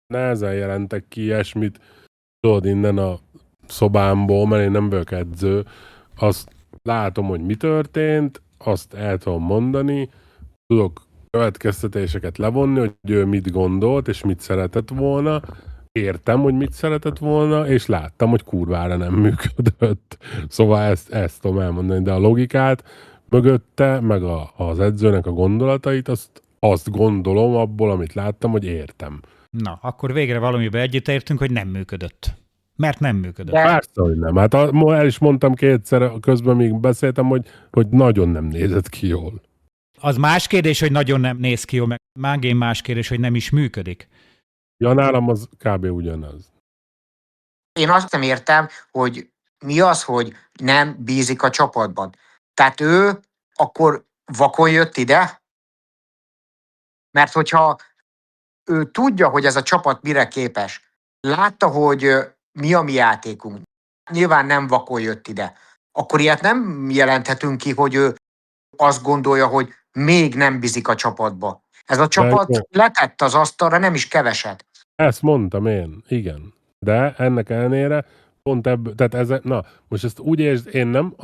nehezen jelentek ki ilyesmit, tudod, innen a szobámból, mert én nem vagyok edző, azt látom, hogy mi történt, azt el tudom mondani, tudok következtetéseket levonni, hogy ő mit gondolt, és mit szeretett volna, értem, hogy mit szeretett volna, és láttam, hogy kurvára nem működött. Szóval ezt tudom elmondani, de a logikát mögötte, meg az edzőnek a gondolatait, azt gondolom abból, amit láttam, hogy értem. Na, akkor végre valamiben egyetértünk, hogy nem működött. Mert nem működött. Persze, hogy nem. Hát el is mondtam kétszer, közben még beszéltem, hogy nagyon nem nézett ki jól. Az más kérdés, hogy nagyon nem néz ki jó, meg mágén más kérdés, hogy nem is működik. Ja, nálam az kb. Ugyanaz. Én azt nem értem, hogy mi az, hogy nem bízik a csapatban. Tehát ő akkor vakon jött ide? Mert hogyha ő tudja, hogy ez a csapat mire képes, látta, hogy mi a mi játékunk, nyilván nem vakon jött ide, akkor ilyet nem jelenthetünk ki, hogy ő azt gondolja, hogy még nem bízik a csapatba. Ez a csapat letett az asztalra nem is keveset. Ezt mondtam én, igen. De ennek ellenére pont ebből, tehát most ezt úgy értsd, én nem,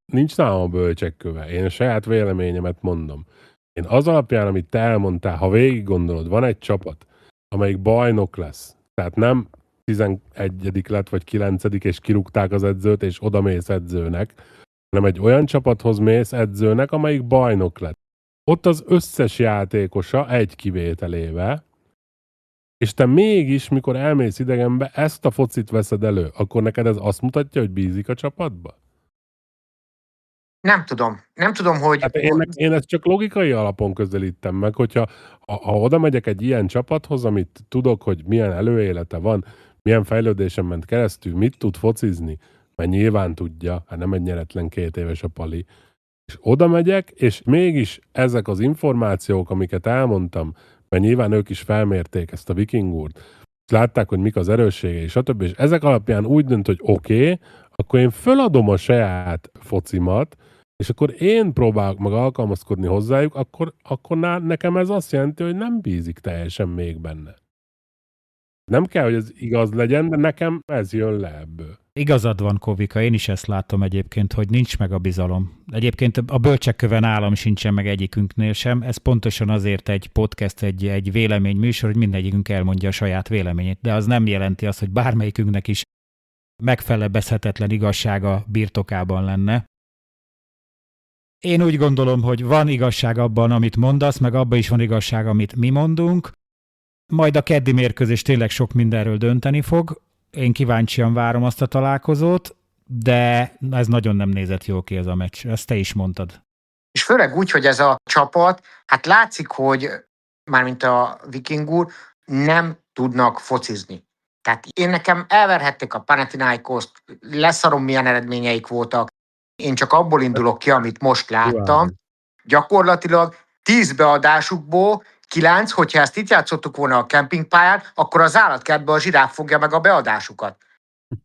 nincs nálam a bölcsekköve, én a saját véleményemet mondom. Én az alapján, amit te elmondtál, ha végig gondolod, van egy csapat, amelyik bajnok lesz, tehát nem 11. lett, vagy 9. és kirúgták az edzőt, és odamész edzőnek, hanem egy olyan csapathoz mész edzőnek, amelyik bajnok lett. Ott az összes játékosa egy kivételével, és te mégis, mikor elmész idegenbe, ezt a focit veszed elő, akkor neked ez azt mutatja, hogy bízik a csapatba? Nem tudom, hogy... Hát én ezt csak logikai alapon közelítem meg, hogyha ha oda megyek egy ilyen csapathoz, amit tudok, hogy milyen előélete van, milyen fejlődésen ment keresztül, mit tud focizni, mert nyilván tudja, hát nem egy nyeretlen 2 éves a Pali, és oda megyek, és mégis ezek az információk, amiket elmondtam, mert nyilván ők is felmérték ezt a Viking úrt, és látták, hogy mik az erősségei, stb. És ezek alapján úgy dönt, hogy oké, akkor én föladom a saját focimat, és akkor én próbálok meg alkalmazkodni hozzájuk, akkor nekem ez azt jelenti, hogy nem bízik teljesen még benne. Nem kell, hogy ez igaz legyen, de nekem ez jön le ebből. Igazad van, Kovika, én is ezt látom egyébként, hogy nincs meg a bizalom. Egyébként a bölcsekköve nálam sincsen meg egyikünknél sem. Ez pontosan azért egy podcast, egy véleményműsor, hogy mindegyikünk elmondja a saját véleményét. De az nem jelenti azt, hogy bármelyikünknek is megfelebezhetetlen igazsága birtokában lenne. Én úgy gondolom, hogy van igazság abban, amit mondasz, meg abban is van igazság, amit mi mondunk. Majd a keddi mérkőzés tényleg sok mindenről dönteni fog. Én kíváncsian várom azt a találkozót, de ez nagyon nem nézett jól ki ez a meccs. Ezt te is mondtad. És főleg úgy, hogy ez a csapat, hát látszik, hogy mármint a Viking úr, nem tudnak focizni. Tehát én nekem elverhették a Panathinaikoszt, leszarom milyen eredményeik voltak. Én csak abból indulok ki, amit most láttam. Gyakorlatilag 10 beadásukból 9, hogyha ezt itt játszottuk volna a kempingpályán, akkor az állatkertben a zsiráf fogja meg a beadásukat.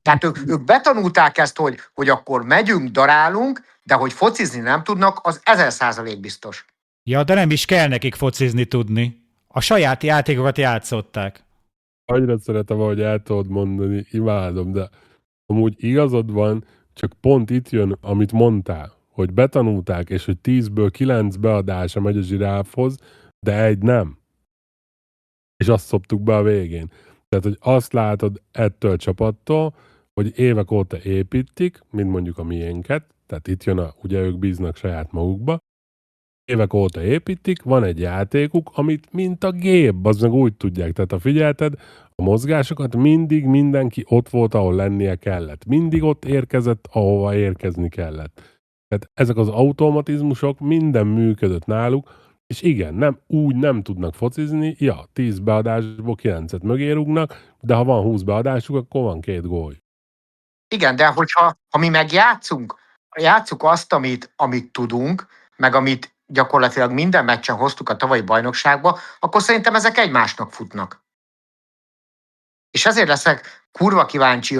Tehát ők betanulták ezt, hogy akkor megyünk, darálunk, de hogy focizni nem tudnak, az 1000% biztos. Ja, de nem is kell nekik focizni tudni. A saját játékokat játszották. Annyira szeretem, ahogy el tudod mondani, imádom, de amúgy igazad van, csak pont itt jön, amit mondtál, hogy betanulták, és hogy 10-ből 9 beadása megy a zsiráfhoz, de egy nem. És azt szoptuk be a végén. Tehát, hogy azt látod ettől a csapattól, hogy évek óta építik, mint mondjuk a miénket, tehát itt jön ugye ők bíznak saját magukba, évek óta építik, van egy játékuk, amit mint a gép, az meg úgy tudják. Tehát ha figyelted, a mozgásokat mindig mindenki ott volt, ahol lennie kellett. Mindig ott érkezett, ahova érkezni kellett. Tehát ezek az automatizmusok minden működött náluk, és igen, nem tudnak focizni, 10 beadásból 9-et mögé rúgnak, de ha van 20 beadásuk, akkor van 2 gól. Igen, de hogyha mi megjátszunk, játsszuk azt, amit tudunk, meg amit gyakorlatilag minden meccsen hoztuk a tavalyi bajnokságba, akkor szerintem ezek egymásnak futnak. És ezért leszek kurva kíváncsi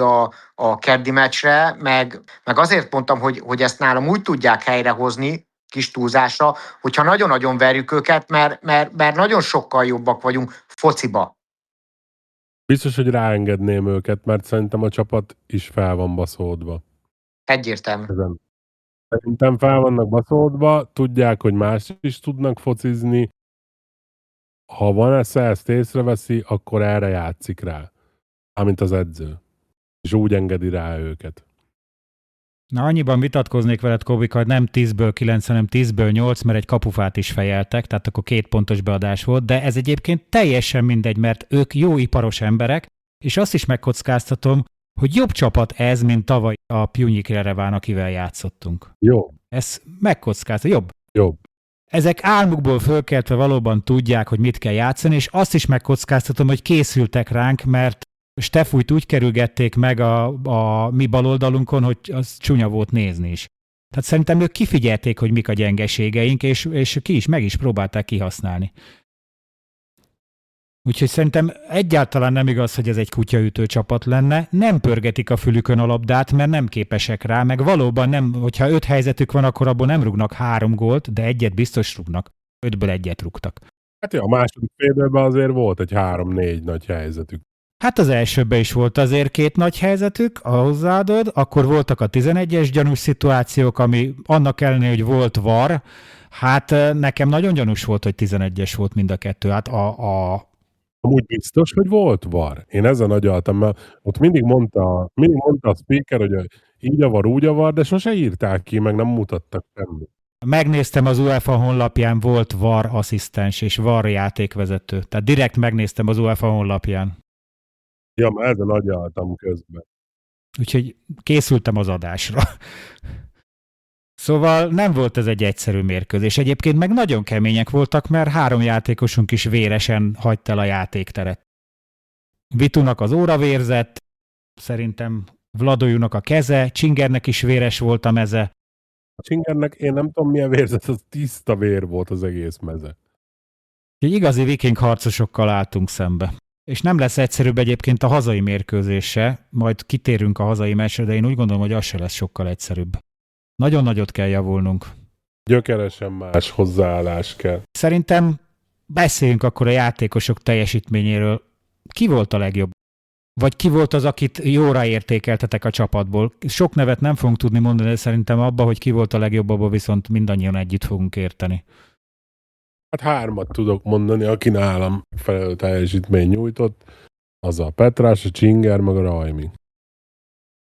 a keddi meccsre, meg azért mondtam, hogy ezt nálam úgy tudják helyrehozni, kis túlzásra, hogyha nagyon-nagyon verjük őket, mert nagyon sokkal jobbak vagyunk fociba. Biztos, hogy ráengedném őket, mert szerintem a csapat is fel van baszódva. Egyértelmű. Ezen. Szerintem fel vannak baszódva, tudják, hogy más is tudnak focizni. Ha van ezt észreveszi, akkor erre játszik rá. Amint az edző. És úgy engedi rá őket. Na, annyiban vitatkoznék veled, Kobika, hogy nem 10-ből 9, hanem 10-ből 8, mert egy kapufát is fejeltek, tehát akkor 2 pontos beadás volt, de ez egyébként teljesen mindegy, mert ők jó iparos emberek, és azt is megkockáztatom, hogy jobb csapat ez, mint tavaly a Pjunyik Jereván, akivel játszottunk. Jó. Ez megkockáztatom. Jobb. Ezek álmukból fölkeltve valóban tudják, hogy mit kell játszani, és azt is megkockáztatom, hogy készültek ránk, mert Stefújt úgy kerülgették meg a mi baloldalunkon, hogy az csúnya volt nézni is. Tehát szerintem ők kifigyelték, hogy mik a gyengeségeink, és meg is próbálták kihasználni. Úgyhogy szerintem egyáltalán nem igaz, hogy ez egy kutyaütő csapat lenne. Nem pörgetik a fülükön a labdát, mert nem képesek rá, meg valóban nem, hogyha 5 helyzetük van, akkor abból nem rúgnak 3 gólt, de egyet biztos rúgnak. 5-ből 1-et rúgtak. Hát ja, a második félidőben azért volt egy 3-4 nagy helyzetük. Hát az elsőben is volt azért 2 nagy helyzetük, a hozzáadod, akkor voltak a 11-es gyanús szituációk, ami annak ellenére, hogy volt VAR, hát nekem nagyon gyanús volt, hogy 11-es volt mind a 2. Hát Amúgy biztos, hogy volt VAR. Én ezen agyaltam, mert ott mindig mondta a speaker, hogy így a VAR, úgy a VAR, de sose írták ki, meg nem mutattak semmit. Megnéztem az UEFA honlapján, volt VAR asszisztens és VAR játékvezető. Tehát direkt megnéztem az UEFA honlapján. Ja, mert ezen agyaltam közben. Úgyhogy készültem az adásra. Szóval nem volt ez egy egyszerű mérkőzés. Egyébként meg nagyon kemények voltak, mert 3 játékosunk is véresen hagyta el a játékteret. Vitunak az óra vérzett, szerintem Vladojunak a keze, Csingernek is véres volt a meze. A Csingernek én nem tudom milyen vérzet, az tiszta vér volt az egész meze. Úgyhogy igazi viking harcosokkal álltunk szembe. És nem lesz egyszerűbb egyébként a hazai mérkőzése, majd kitérünk a hazai meccsre, de én úgy gondolom, hogy az se lesz sokkal egyszerűbb. Nagyon nagyot kell javulnunk. Gyökeresen más hozzáállás kell. Szerintem beszéljünk akkor a játékosok teljesítményéről. Ki volt a legjobb? Vagy ki volt az, akit jóra értékeltetek a csapatból? Sok nevet nem fogunk tudni mondani, de szerintem abba, hogy ki volt a legjobb, abba viszont mindannyian együtt fogunk érteni. Hát 3 tudok mondani, aki nálam felelő teljesítmény nyújtott, az a Petrás, a Csinger, meg a Rajmi.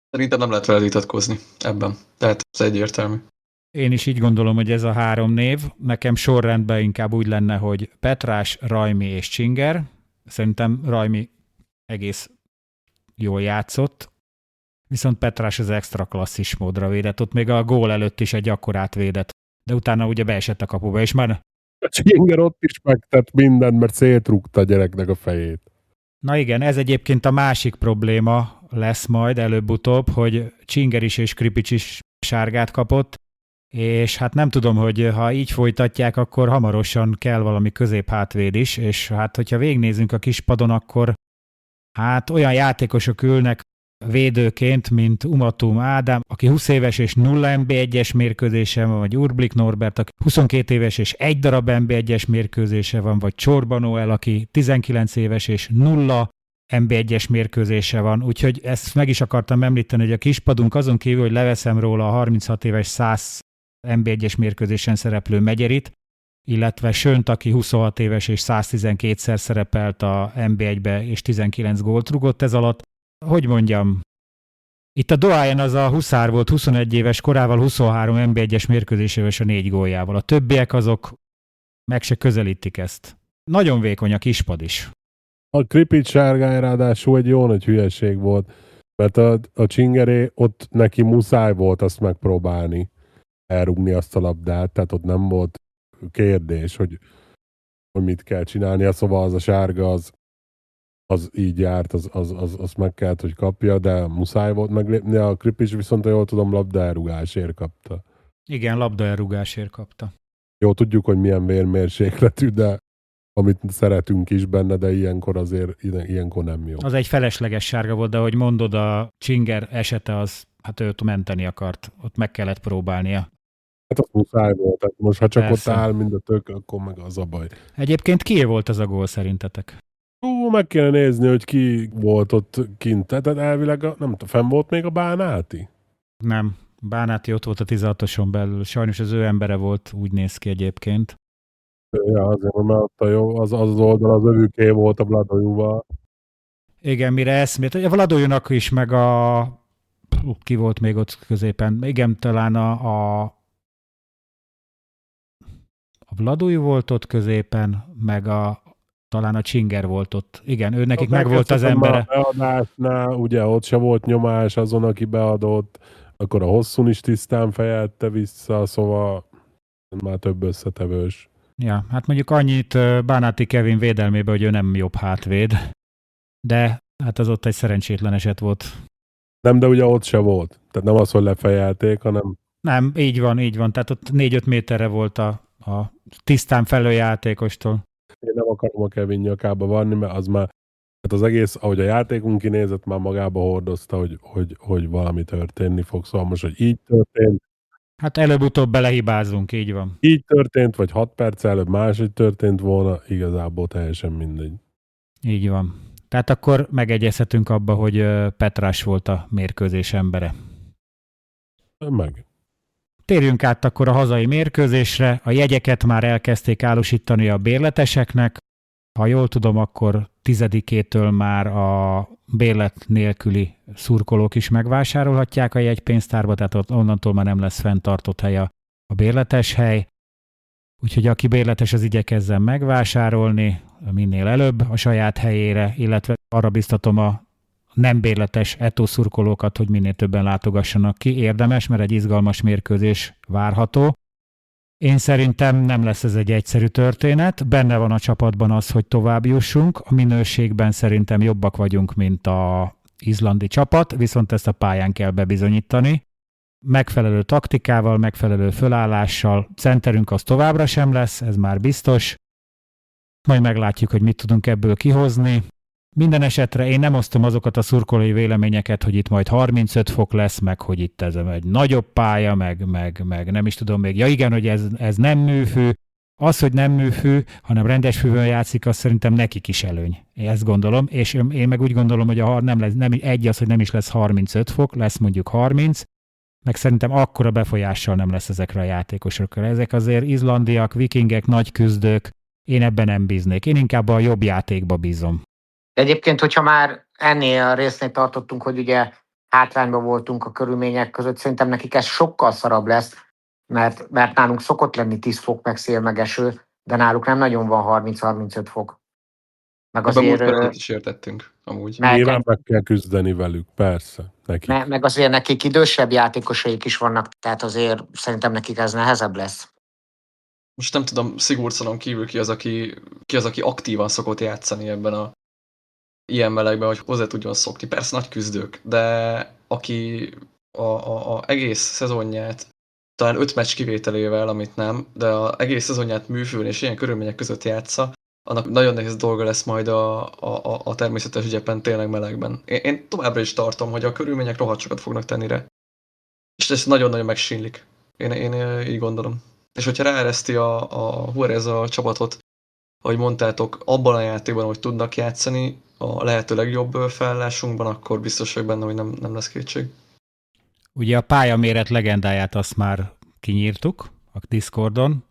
Szerintem nem lehet vele vitatkozni ebben. Tehát ez egyértelmű. Én is így gondolom, hogy ez a 3 név. Nekem sorrendben inkább úgy lenne, hogy Petrás, Rajmi és Csinger. Szerintem Rajmi egész jól játszott, viszont Petrás az extra klasszis módra védett. Ott még a gól előtt is egy akkorát védett, de utána ugye beesett a kapuba, és már... A Csinger ott is megtett mindent, mert szétrúgta a gyereknek a fejét. Na igen, ez egyébként a másik probléma lesz majd előbb-utóbb, hogy Csinger is és Kripics is sárgát kapott, és hát nem tudom, hogy ha így folytatják, akkor hamarosan kell valami középhátvéd is, és hát hogyha végignézünk a kispadon, akkor hát olyan játékosok ülnek védőként, mint Umatum Ádám, aki 20 éves és 0 NB1-es mérkőzése van, vagy Urblik Norbert, aki 22 éves és 1 darab NB1-es mérkőzése van, vagy Csorba Noel, aki 19 éves és 0 NB1-es mérkőzése van. Úgyhogy ezt meg is akartam említeni, hogy a kispadunk azon kívül, hogy leveszem róla a 36 éves 100 NB1-es mérkőzésen szereplő Megyerit, illetve Sönt, aki 26 éves és 112-szer szerepelt a NB1-be, és 19 gólt rugott ez alatt. Hogy mondjam, itt a Doyen az a Huszár volt 21 éves korával, 23 NB1-es mérkőzésével és a 4 góljával. A többiek azok meg se közelítik ezt. Nagyon vékony a kispad is. A Kripics sárgány ráadásul egy jó nagy hülyeség volt, mert a Csingeré ott neki muszáj volt azt megpróbálni elrugni azt a labdát, tehát ott nem volt kérdés, hogy mit kell csinálnia, szóval az a sárga az így járt, az meg kellett, hogy kapja, de muszáj volt meglépni, a Kripics viszont, jól tudom, labdaelrugásért kapta. Igen, labdaelrugásért kapta. Jó, tudjuk, hogy milyen vérmérsékletű, de amit szeretünk is benne, de ilyenkor azért ilyenkor nem jó. Az egy felesleges sárga volt, de ahogy mondod, a Csinger esete az, hát őt menteni akart, ott meg kellett próbálnia. Hát az muszáj volt, tehát most ha csak Persze. ott áll mind a tök, akkor meg az a baj. Egyébként kié volt az a gól szerintetek? Meg kéne nézni, hogy ki volt ott kint. Tehát elvileg, nem tudom, fenn volt még a Bánáti? Nem. Bánáti ott volt a 16-oson belül. Sajnos az ő embere volt, úgy néz ki egyébként. Ja, azért, mert ott a jó, az oldal az övüké volt a Vladojuval. Igen, mire eszmét. A Vladojunak is, meg ki volt még ott középen? Igen, talán a Vladoju volt ott középen, meg talán a Csinger volt ott. Igen, ő nekik meg volt az embere. A beadásnál, ugye ott se volt nyomás azon, aki beadott, akkor a hosszún is tisztán fejelte vissza, szóval már több összetevős. Ja, hát mondjuk annyit Bánáti Kevin védelmébe, hogy ő nem jobb hátvéd, de hát az ott egy szerencsétlen eset volt. Nem, de ugye ott se volt. Tehát nem az, hogy lefejelték, hanem... Nem, így van. Tehát ott 4-5 méterre volt a tisztán felő játékostól. Én nem akarom a Kevin nyakába vanni, mert az már... Hát az egész, ahogy a játékunk kinézett, már magába hordozta, hogy valami történni fog. Szóval most, hogy így történt... Hát előbb-utóbb belehibázunk, így van. Így történt, vagy 6 perc előbb máshogy történt volna, igazából teljesen mindegy. Így van. Tehát akkor megegyezhetünk abba, hogy Petrás volt a mérkőzés embere. Meg. Térjünk át akkor a hazai mérkőzésre. A jegyeket már elkezdték álusítani a bérleteseknek. Ha jól tudom, akkor 10-től már a bérlet nélküli szurkolók is megvásárolhatják a jegypénztárba, tehát onnantól már nem lesz fenntartott hely a bérletes hely. Úgyhogy aki bérletes, az igyekezzen megvásárolni minél előbb a saját helyére, illetve arra biztatom a nem bérletes Eto szurkolókat, hogy minél többen látogassanak ki. Érdemes, mert egy izgalmas mérkőzés várható. Én szerintem nem lesz ez egy egyszerű történet. Benne van a csapatban az, hogy tovább jussunk. A minőségben szerintem jobbak vagyunk, mint az izlandi csapat, viszont ezt a pályán kell bebizonyítani. Megfelelő taktikával, megfelelő fölállással. Centerünk az továbbra sem lesz, ez már biztos. Majd meglátjuk, hogy mit tudunk ebből kihozni. Minden esetre én nem osztom azokat a szurkolói véleményeket, hogy itt majd 35 fok lesz, meg hogy itt ez egy nagyobb pálya, meg nem is tudom még. Ja igen, hogy ez nem műfű. Az, hogy nem műfű, hanem rendes fűvön játszik, az szerintem nekik is előny. Én ezt gondolom, és én meg úgy gondolom, hogy hogy nem is lesz 35 fok, lesz mondjuk 30, meg szerintem akkora befolyással nem lesz ezekre a játékosokra. Ezek azért izlandiak, vikingek, nagy küzdők, én ebben nem bíznék. Én inkább a jobb játékba bízom. Egyébként, hogyha már ennél a résznél tartottunk, hogy ugye hátrányban voltunk a körülmények között, szerintem nekik ez sokkal szarabb lesz, mert nálunk szokott lenni 10 fok, meg szél, meg eső, de náluk nem nagyon van 30-35 fok. Meg azért is értettünk, amúgy. Nyilván meg kell küzdeni velük, persze. Meg azért nekik idősebb játékosaik is vannak, tehát azért szerintem nekik ez nehezebb lesz. Most nem tudom, Sigurdsonon kívül ki az, aki aktívan szokott játszani ebben a ilyen melegben, hogy hozzá tudjon szokni. Persze nagy küzdők, de aki a egész szezonját, talán 5 meccs kivételével, amit nem, de az egész szezonját műfőn és ilyen körülmények között játsza, annak nagyon nehéz dolga lesz majd a természetes ügyepen, tényleg melegben. Én továbbra is tartom, hogy a körülmények rohadt sokat fognak tenni rá. És ezt nagyon-nagyon megsínlik. Én így gondolom. És hogyha ráereszti a Juarez a csapatot, ahogy mondtátok, abban a játékban, hogy tudnak játszani, a lehető legjobb felállásunkban, akkor biztos vagyok benne, hogy nem lesz kétség. Ugye a pályaméret legendáját azt már kinyírtuk a Discordon.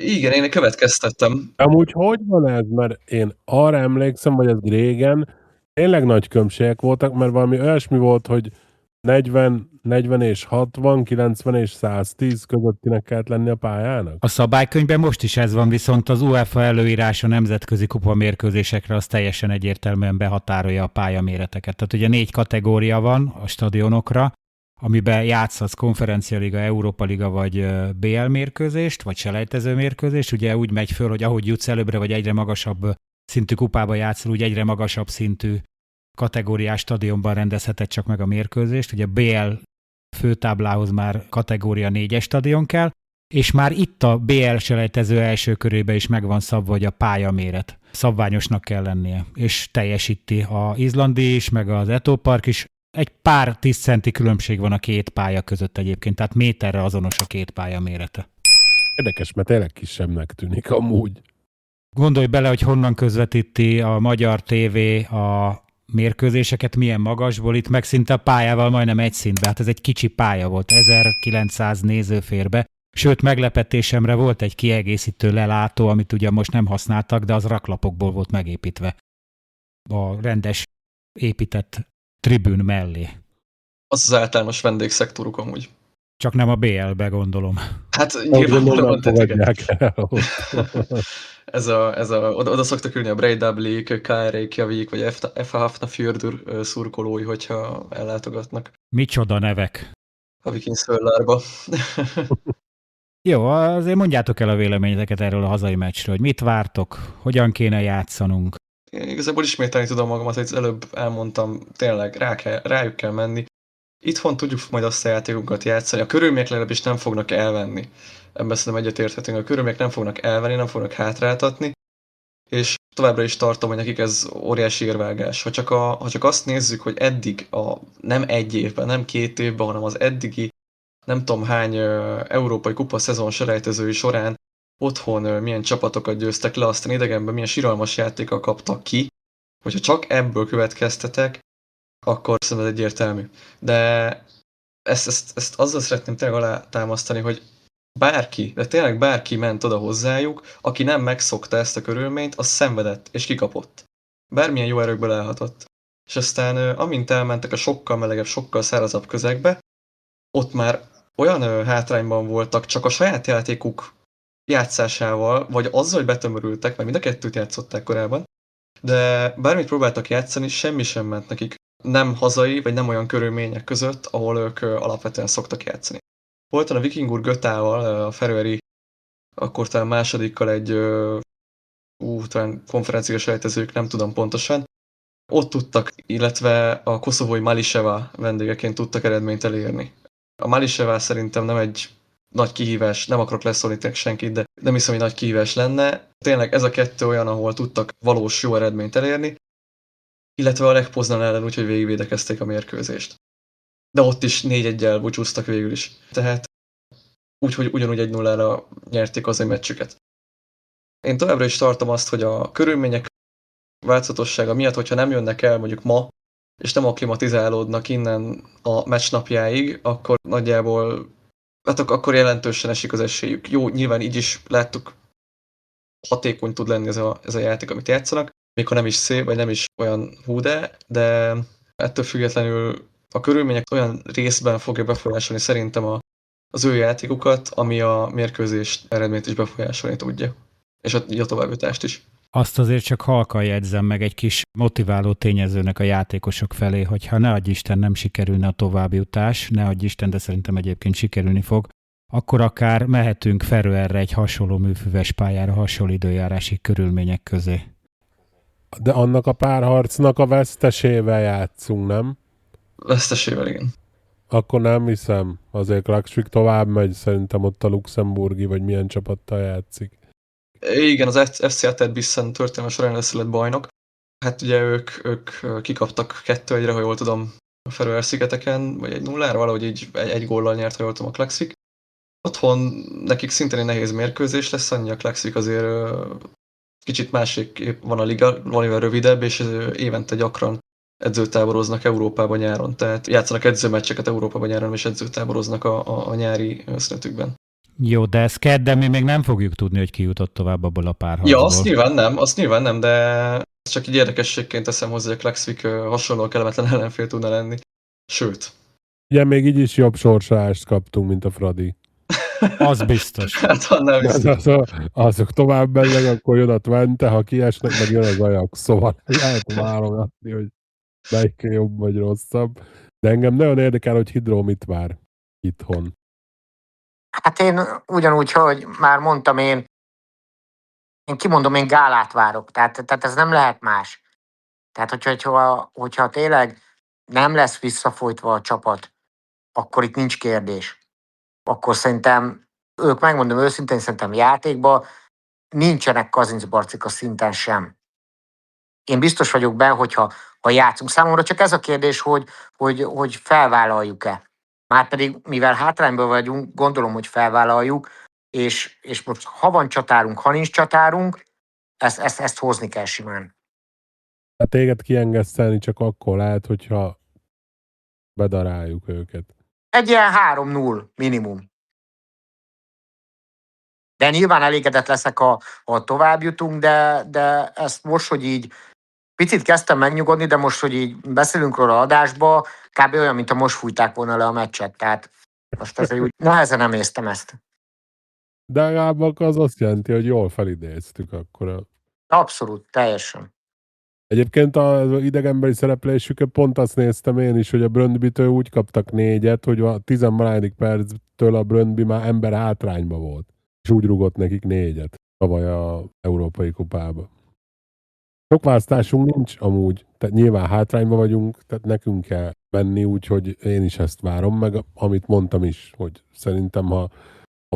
Igen, én következtettem. Amúgy hogy van ez? Mert én arra emlékszem, hogy ez régen tényleg nagy különbségek voltak, mert valami olyasmi volt, hogy 40 és 60, 90 és 110 közöttinek kellett lenni a pályának? A szabálykönyvben most is ez van, viszont az UEFA előírása nemzetközi kupamérkőzésekre az teljesen egyértelműen behatárolja a pályaméreteket. Tehát ugye 4 kategória van a stadionokra, amiben játszhatsz konferencialiga, Európa Liga vagy BL mérkőzést, vagy selejtező mérkőzést. Ugye úgy megy föl, hogy ahogy jutsz előbbre, vagy egyre magasabb szintű kupába játszol, úgy egyre magasabb szintű kategóriás stadionban rendezheted csak meg a mérkőzést. Ugye BL főtáblához már kategória 4-es stadion kell, és már itt a BL selejtező első körébe is meg van szabva, hogy a pályaméret szabványosnak kell lennie, és teljesíti az izlandi is, meg az Eto Park is. Egy pár 10 centi különbség van a két pálya között egyébként, tehát méterre azonos a két pálya mérete. Érdekes, mert tényleg kisebbnek tűnik amúgy. Gondolj bele, hogy honnan közvetíti a magyar tévé a mérkőzéseket, milyen magasból, itt meg szinte a pályával majdnem egy szintbe, hát ez egy kicsi pálya volt, 1900 néző fér be, sőt meglepetésemre volt egy kiegészítő lelátó, amit ugye most nem használtak, de az raklapokból volt megépítve a rendes épített tribűn mellé. Az általános vendégszektoruk amúgy. Csak nem a BL-be gondolom. Hát Gondolom, nyilvánvalóan nem tehát igen. fogadják el. Oda szoktak ülni a Breiðablik, KR Reykjavik, vagy FH Hafnarfjörður szurkolói, hogyha ellátogatnak Micsoda nevek. a Vikingszörlárba. Jó, azért mondjátok el a véleményeteket erről a hazai meccsről, hogy mit vártok, hogyan kéne játszanunk. Én igazából ismételni tudom magamat, hogy előbb elmondtam, tényleg rájuk kell menni. Itthon tudjuk majd azt a játékunkat játszani, a körülmények legalábbis nem fognak elvenni. Ebben szerintem egyetérthetünk, a körülmények nem fognak elvenni, nem fognak hátráltatni, és továbbra is tartom, hogy nekik ez óriási érvágás. Ha csak azt nézzük, hogy eddig, nem egy évben, nem 2 évben, hanem az eddigi nem tudom hány európai kupa szezon selejtezői során otthon milyen csapatokat győztek le, aztán idegenben milyen siralmas játékkal kaptak ki, hogyha csak ebből következtetek, akkor szerintem egyértelmű. De ezt azzal szeretném tényleg alátámasztani, hogy bárki, de tényleg bárki ment oda hozzájuk, aki nem megszokta ezt a körülményt, az szenvedett és kikapott. Bármilyen jó erőkből elhatott. És aztán amint elmentek a sokkal melegebb, sokkal szárazabb közegbe, ott már olyan hátrányban voltak csak a saját játékuk játszásával, vagy azzal, hogy betömörültek, mert mind a kettőt játszották korábban, de bármit próbáltak játszani, semmi sem ment nekik. Nem hazai, vagy nem olyan körülmények között, ahol ők alapvetően szoktak játszani. Voltam a Vikingur Götával, a Feröeri, akkor talán másodikkal egy talán konferenciás selejtezők, nem tudom pontosan. Ott tudtak, illetve a koszovói Maliseva vendégeként tudtak eredményt elérni. A Maliseva szerintem nem egy nagy kihívás, nem akarok leszólítani senkit, de nem hiszem, hogy nagy kihívás lenne. Tényleg ez a kettő olyan, ahol tudtak valós jó eredményt elérni, illetve a Lech Poznan ellen úgy, hogy végigvédekezték a mérkőzést. De ott is 4-1-jel búcsúztak végül is. Tehát úgy, hogy ugyanúgy 1-0-ra nyerték az egy meccsüket. Én továbbra is tartom azt, hogy a körülmények változatossága miatt, hogyha nem jönnek el mondjuk ma, és nem akklimatizálódnak innen a meccs napjáig, akkor nagyjából, hát akkor jelentősen esik az esélyük. Jó, nyilván így is láttuk, hatékony tud lenni ez a játék, amit játszanak, még ha nem is szép, vagy nem is olyan húde, de ettől függetlenül a körülmények olyan részben fogja befolyásolni szerintem az ő játékukat, ami a mérkőzés eredményt is befolyásolni tudja. És a továbbjutást is. Azt azért csak halkan jegyzem meg egy kis motiváló tényezőnek a játékosok felé, hogyha ne adj Isten nem sikerülne a továbbjutás, ne adj Isten, de szerintem egyébként sikerülni fog, akkor akár mehetünk Feröerre egy hasonló műfüves pályára, hasonló időjárási körülmények közé. De annak a párharcnak a vesztesével játszunk, nem? Vesztesével, igen. Akkor nem hiszem. Azért Klaksvik tovább megy, szerintem ott a luxemburgi, vagy milyen csapattal játszik. Igen, az FC Atetbissen történelme során lett bajnok. Hát ugye ők kikaptak 2-1-re, ha jól tudom, a Feröer-szigeteken, vagy 1-0-ra, valahogy így egy góllal nyert, ha jól tudom, a Klaksvik. Otthon nekik szintén egy nehéz mérkőzés lesz, annyi a Klaksvik azért kicsit másik van a liga, valamivel rövidebb, és évente gyakran edzőtáboroznak Európában nyáron. Tehát játszanak edzőmeccseket Európában nyáron, és edzőtáboroznak a nyári szünetükben. Jó, de ezt kedden mi még nem fogjuk tudni, hogy ki jutott tovább abból a párharcból. Ja, azt nyilván nem, de csak így érdekességként teszem hozzá, hogy a Klaksvik hasonlóan kellemetlen ellenfél tudna lenni. Sőt. Ugye még így is jobb sorsolást kaptunk, mint a Fradi. Az biztos. Hát annál biztos. Azok tovább mennek, akkor jön a Twente, ha kiesnek, meg jön az Ajax. Szóval lehet válogatni, hogy melyik jobb vagy rosszabb. De engem nagyon érdekel, hogy Hidro mit vár itthon. Hát én ugyanúgy, hogy már mondtam, én kimondom, én gálát várok. Tehát ez nem lehet más. Tehát hogyha tényleg nem lesz visszafolytva a csapat, akkor itt nincs kérdés. Akkor szerintem ők, megmondom őszintén, szerintem játékban nincsenek Kazincbarcik a szinten sem. Én biztos vagyok benne, hogyha játszunk. Számomra csak ez a kérdés, hogy felvállaljuk-e. Márpedig, mivel hátrányban vagyunk, gondolom, hogy felvállaljuk, és most ha van csatárunk, ha nincs csatárunk, ezt hozni kell simán. Hát téged kiengesztelni csak akkor lehet, hogyha bedaráljuk őket. Egy ilyen 3-0 minimum. De nyilván elégedett leszek, ha tovább jutunk, de ezt most, hogy így picit kezdtem megnyugodni, de most, hogy így beszélünk róla adásba, kb. Olyan, mint ha most fújták volna le a meccset. Tehát most azért úgy nehezen emésztem ezt. De legalább az azt jelenti, hogy jól felidéztük akkor. Abszolút, teljesen. Egyébként az idegenbeli szereplésüket pont azt néztem én is, hogy a Brøndbytől úgy kaptak 4-et, hogy a 10. perctől a Brøndby már ember hátrányba volt. És úgy rugott nekik 4-et tavaly a Európai Kupába. Sok választásunk nincs amúgy, tehát nyilván hátrányba vagyunk, tehát nekünk kell menni, úgyhogy én is ezt várom, meg amit mondtam is, hogy szerintem ha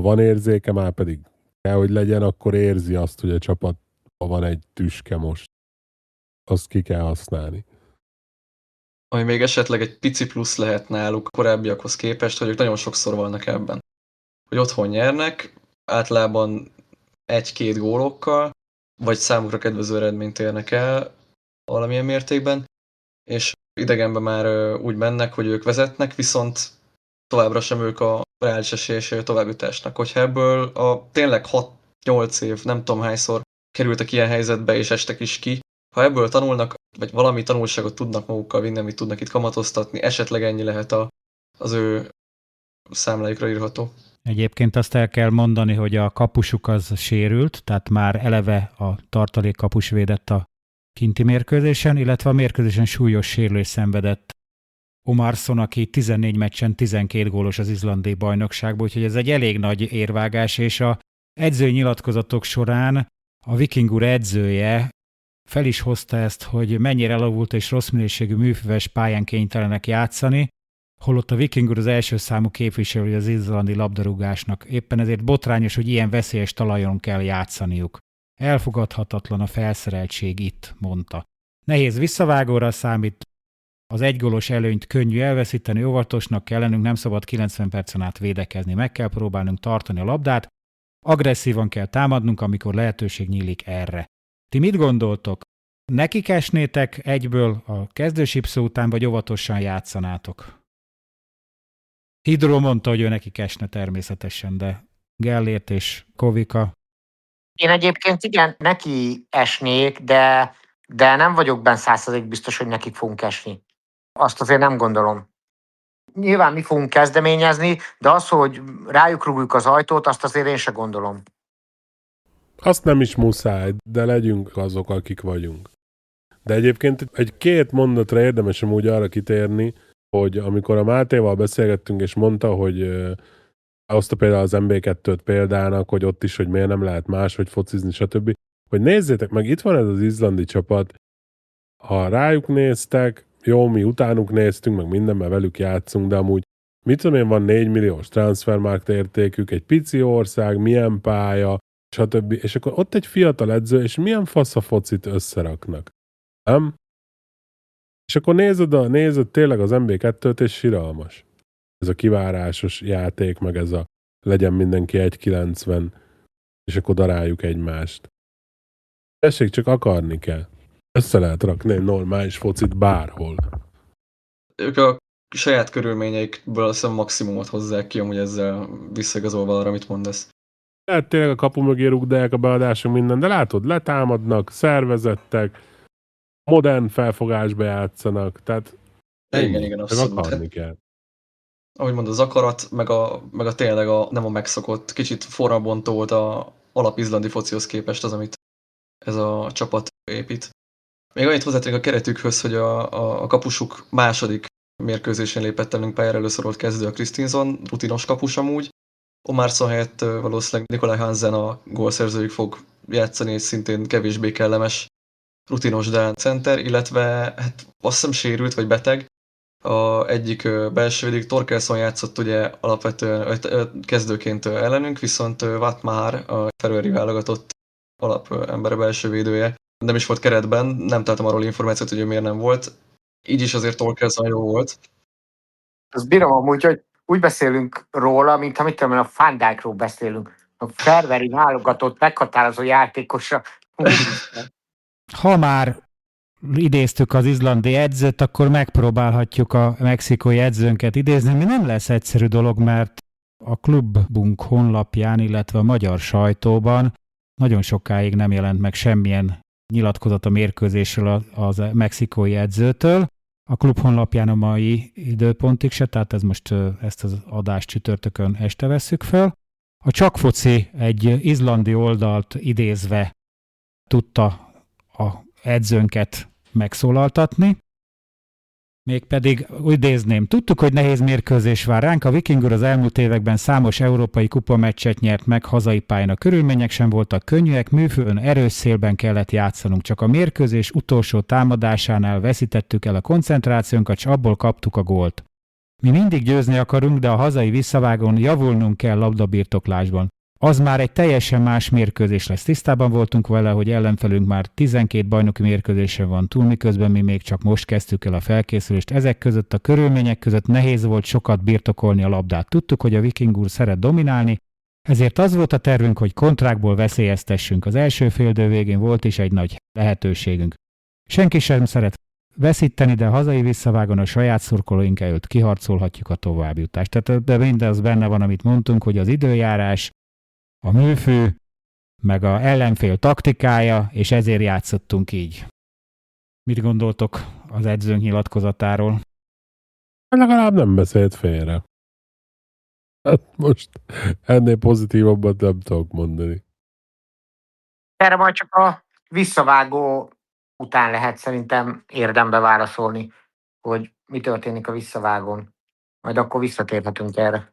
van érzéke, már pedig kell, hogy legyen, akkor érzi azt, hogy a csapatban van egy tüske most. Azt ki kell használni. Ami még esetleg egy pici plusz lehet náluk korábbiakhoz képest, hogy ők nagyon sokszor vannak ebben. Hogy otthon nyernek, általában 1-2 gólokkal, vagy számukra kedvező eredményt érnek el valamilyen mértékben, és idegenben már úgy mennek, hogy ők vezetnek, viszont továbbra sem ők a reális esélyes továbbjutásnak. Hogyha ebből tényleg 6-8 év, nem tudom hányszor kerültek ilyen helyzetbe, és estek is ki, ha ebből tanulnak, vagy valami tanulságot tudnak magukkal vinni, amit tudnak itt kamatoztatni, esetleg ennyi lehet az ő számlájukra írható. Egyébként azt el kell mondani, hogy a kapusuk az sérült, tehát már eleve a tartalék kapus védett a kinti mérkőzésen, illetve a mérkőzésen súlyos sérülés szenvedett Omarsson, aki 14 meccsen 12 gólos az izlandi bajnokságban, úgyhogy ez egy elég nagy érvágás, és a edzői nyilatkozatok során a Viking Úr edzője fel is hozta ezt, hogy mennyire elavult és rossz minőségű műfüves pályán kénytelenek játszani, holott a Viking Úr az első számú képviselője az izlandi labdarúgásnak. Éppen ezért botrányos, hogy ilyen veszélyes talajon kell játszaniuk. Elfogadhatatlan a felszereltség itt, mondta. Nehéz visszavágóra számít, az egygólos előnyt könnyű elveszíteni, óvatosnak kell lennünk, nem szabad 90 percen át védekezni, meg kell próbálnunk tartani a labdát, agresszívan kell támadnunk, amikor lehetőség nyílik erre. Ti mit gondoltok? Nekik esnétek egyből a kezdősipszó után, vagy óvatosan játszanátok? Hidro mondta, hogy ő nekik esne természetesen, de Gellért és Kovika. Én egyébként igen, neki esnék, de nem vagyok benne 100% biztos, hogy nekik fogunk esni. Azt azért nem gondolom. Nyilván mi fogunk kezdeményezni, de az, hogy rájuk rúgjuk az ajtót, azt azért én se gondolom. Azt nem is muszáj, de legyünk azok, akik vagyunk. De egyébként egy-két mondatra érdemes amúgy arra kitérni, hogy amikor a Mátéval beszélgettünk, és mondta, hogy hozta például az MB2-t példának, hogy ott is, hogy miért nem lehet máshogy focizni, stb. Hogy nézzétek meg, itt van ez az izlandi csapat, ha rájuk néztek, jó, mi utánuk néztünk, meg mindenben velük játszunk, de amúgy mit tudom én, van 4 milliós transfermarkt értékük, egy pici ország, milyen pálya, stb. És akkor ott egy fiatal edző, és milyen fasz a focit összeraknak. Nem? És akkor nézed tényleg az MB2-t, és siralmas. Ez a kivárásos játék, meg ez a legyen mindenki 1,90, és akkor daráljuk egymást. Tessék, csak akarni kell. Össze lehet rakni egy normális focit bárhol. Ők a saját körülményeikből azt hiszem maximumot hozzák ki, amúgy ezzel visszaigazolva arra, amit mondasz. Lehet tényleg a kapu mögé rúgdálják a beadások minden, de látod, letámadnak, szervezettek, modern felfogásba játszanak, tehát Igen, abszolút. Akarni kell. Ahogy mondod, az akarat, meg a tényleg nem a megszokott, kicsit forrabontó volt a alapizlandi focihoz képest az, amit ez a csapat épít. Még annyit hozzátennék a keretükhöz, hogy a kapusuk második mérkőzésén lépett elünk pályára, először volt kezdő a Kristinsson, rutinos kapus amúgy. Omarsson helyett valószínűleg Nikolaj Hansen a gólszerzőjük fog játszani, és szintén kevésbé kellemes rutinos Dán center, illetve hát azt hiszem sérült vagy beteg, egyik belső védők, Torkelson játszott ugye alapvetően kezdőként ellenünk, viszont Wout már a Feröeri válogatott alapember belső védője. Nem is volt keretben, nem találtam arról információt, hogy ő miért nem volt. Így is azért Torkelson jó volt. Azt bírom amúgy, hogy úgy beszélünk róla, mint amit a Van Dijkról beszélünk. A Feröeri válogatott meghatározó játékosra. Ha már idéztük az izlandi edzőt, akkor megpróbálhatjuk a mexikói edzőnket idézni, ami nem lesz egyszerű dolog, mert a klubunk honlapján, illetve a magyar sajtóban nagyon sokáig nem jelent meg semmilyen nyilatkozat a mérkőzésről az mexikói edzőtől. A klub honlapján a mai időpontig se, tehát ezt az adást csütörtökön este vesszük föl. A Csak Foci egy izlandi oldalt idézve tudta a edzőnket megszólaltatni. Mégpedig idézném, tudtuk, hogy nehéz mérkőzés vár ránk, a Vikingur az elmúlt években számos európai kupameccset nyert meg hazai pályán, a körülmények sem voltak könnyűek, műfőn erős szélben kellett játszanunk, csak a mérkőzés utolsó támadásánál veszítettük el a koncentrációnkat, és abból kaptuk a gólt. Mi mindig győzni akarunk, de a hazai visszavágón javulnunk kell labdabirtoklásban. Az már egy teljesen más mérkőzés lesz. Tisztában voltunk vele, hogy ellenfelünk már 12 bajnoki mérkőzésen van túl, miközben mi még csak most kezdtük el a felkészülést. Ezek között a körülmények között nehéz volt sokat birtokolni a labdát. Tudtuk, hogy a Vikingur szeret dominálni, ezért az volt a tervünk, hogy kontrákból veszélyeztessünk. Az első félidő végén volt is egy nagy lehetőségünk. Senki sem szeret veszíteni, de a hazai visszavágon a saját szurkolóink előtt kiharcolhatjuk a továbbjutást. Tehát de mindez benne van, amit mondtunk, hogy az időjárás, a műfő, meg a ellenfél taktikája, és ezért játszottunk így. Mit gondoltok az edzőnk nyilatkozatáról? Legalább nem beszélt félre. Hát most ennél pozitívabbat nem tudok mondani. Erre majd csak a visszavágó után lehet szerintem érdembe válaszolni, hogy mi történik a visszavágón. Majd akkor visszatérhetünk erre.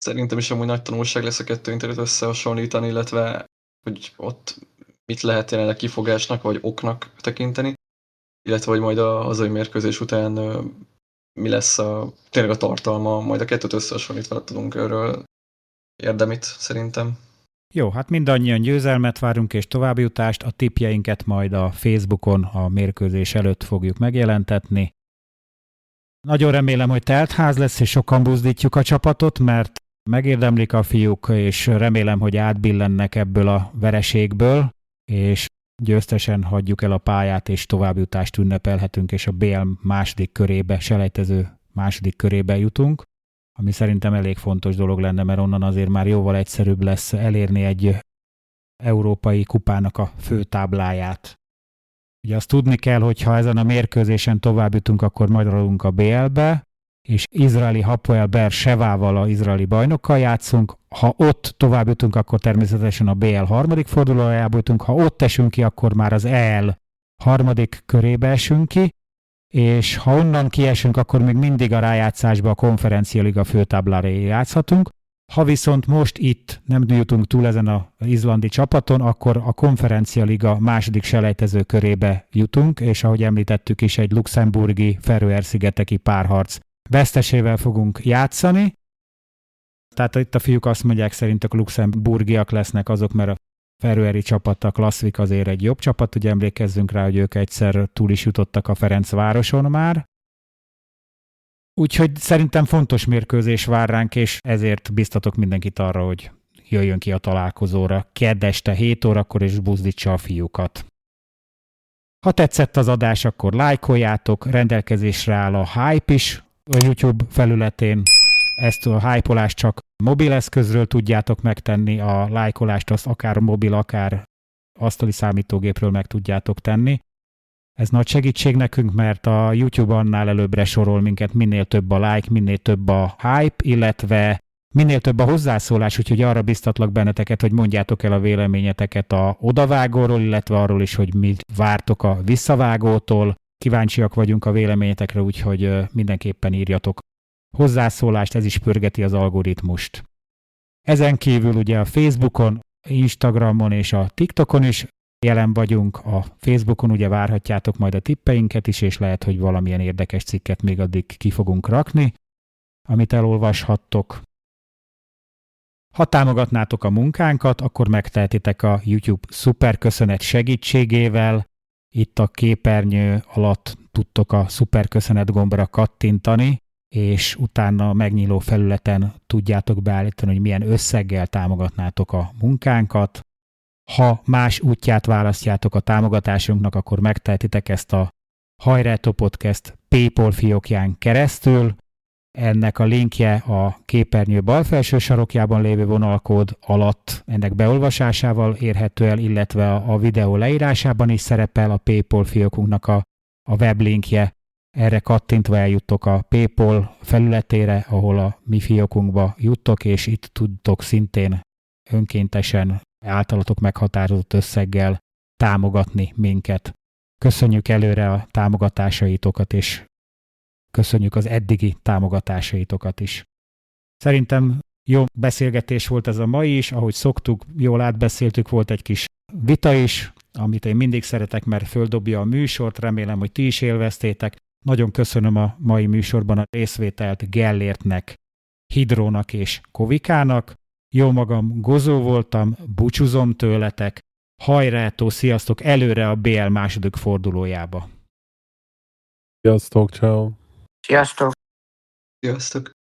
Szerintem is amúgy nagy tanulság lesz a kettő interjút összehasonlítani, illetve hogy ott mit lehet jelenleg kifogásnak vagy oknak tekinteni, illetve hogy majd a hazai mérkőzés után mi lesz tényleg a tartalma, majd a kettőt összehasonlítva tudunk erről érdemit szerintem. Jó, hát mindannyian győzelmet várunk és továbbjutást, a tippjeinket majd a Facebookon a mérkőzés előtt fogjuk megjelentetni. Nagyon remélem, hogy teltház lesz, és sokan buzdítjuk a csapatot, mert megérdemlik a fiúk, és remélem, hogy átbillennek ebből a vereségből, és győztesen hagyjuk el a pályát, és továbbjutást ünnepelhetünk, és a BL második körébe, selejtező második körébe jutunk, ami szerintem elég fontos dolog lenne, mert onnan azért már jóval egyszerűbb lesz elérni egy európai kupának a főtábláját. Ugye azt tudni kell, hogy ha ezen a mérkőzésen tovább jutunk, akkor majd maradunk a BL-be, és izraeli Hapoel Be'er Shevával, az izraeli bajnokkal játszunk. Ha ott tovább jutunk, akkor természetesen a BL harmadik fordulójába jutunk. Ha ott esünk ki, akkor már az EL harmadik körébe esünk ki, és ha onnan kiesünk, akkor még mindig a rájátszásba a konferencialiga főtáblára játszhatunk. Ha viszont most itt nem jutunk túl ezen az izlandi csapaton, akkor a konferencialiga második selejtező körébe jutunk, és ahogy említettük is, egy luxemburgi Feröer-szigeteki párharc vesztesével fogunk játszani. Tehát itt a fiúk azt mondják, szerintem a luxemburgiak lesznek azok, mert a feröeri csapat, a Klasszvik azért egy jobb csapat, ugye emlékezzünk rá, hogy ők egyszer túl is jutottak a Ferencvároson már. Úgyhogy szerintem fontos mérkőzés vár ránk, és ezért biztatok mindenkit arra, hogy jöjjön ki a találkozóra kedd este 7 órakor, és buzdítsa a fiúkat. Ha tetszett az adás, akkor lájkoljátok, rendelkezésre áll a Hype is a YouTube felületén. Ezt a hype-olást csak mobileszközről tudjátok megtenni, a lájkolást azt akár mobil, akár asztali számítógépről meg tudjátok tenni. Ez nagy segítség nekünk, mert a YouTube annál előbbre sorol minket, minél több a like, minél több a hype, illetve minél több a hozzászólás, úgyhogy arra biztatlak benneteket, hogy mondjátok el a véleményeteket a odavágóról, illetve arról is, hogy mit vártok a visszavágótól. Kíváncsiak vagyunk a véleményetekre, úgyhogy mindenképpen írjatok hozzászólást, ez is pörgeti az algoritmust. Ezen kívül ugye a Facebookon, Instagramon és a TikTokon is jelen vagyunk a Facebookon, ugye várhatjátok majd a tippeinket is, és lehet, hogy valamilyen érdekes cikket még addig ki fogunk rakni, amit elolvashattok. Ha támogatnátok a munkánkat, akkor megtehetitek a YouTube szuperköszönet segítségével. Itt a képernyő alatt tudtok a szuperköszönet gombra kattintani, és utána a megnyíló felületen tudjátok beállítani, hogy milyen összeggel támogatnátok a munkánkat. Ha más útját választjátok a támogatásunknak, akkor megtehetitek ezt a Hajrá Podcast PayPal fiókján keresztül. Ennek a linkje a képernyő bal felső sarokjában lévő vonalkód alatt ennek beolvasásával érhető el, illetve a videó leírásában is szerepel a PayPal fiókunknak a weblinkje. Erre kattintva eljuttok a PayPal felületére, ahol a mi fiókunkba juttok, és itt tudtok szintén önkéntesen általatok meghatározott összeggel támogatni minket. Köszönjük előre a támogatásaitokat, és köszönjük az eddigi támogatásaitokat is. Szerintem jó beszélgetés volt ez a mai is, ahogy szoktuk, jól átbeszéltük, volt egy kis vita is, amit én mindig szeretek, mert földobja a műsort, remélem, hogy ti is élveztétek. Nagyon köszönöm a mai műsorban a részvételt Gellértnek, Hidrónak és Kovikának. Jó magam, Gozó voltam, búcsúzom tőletek. Hajrátó, sziasztok, előre a BL második fordulójába. Sziasztok, ciao. Sziasztok! Sziasztok!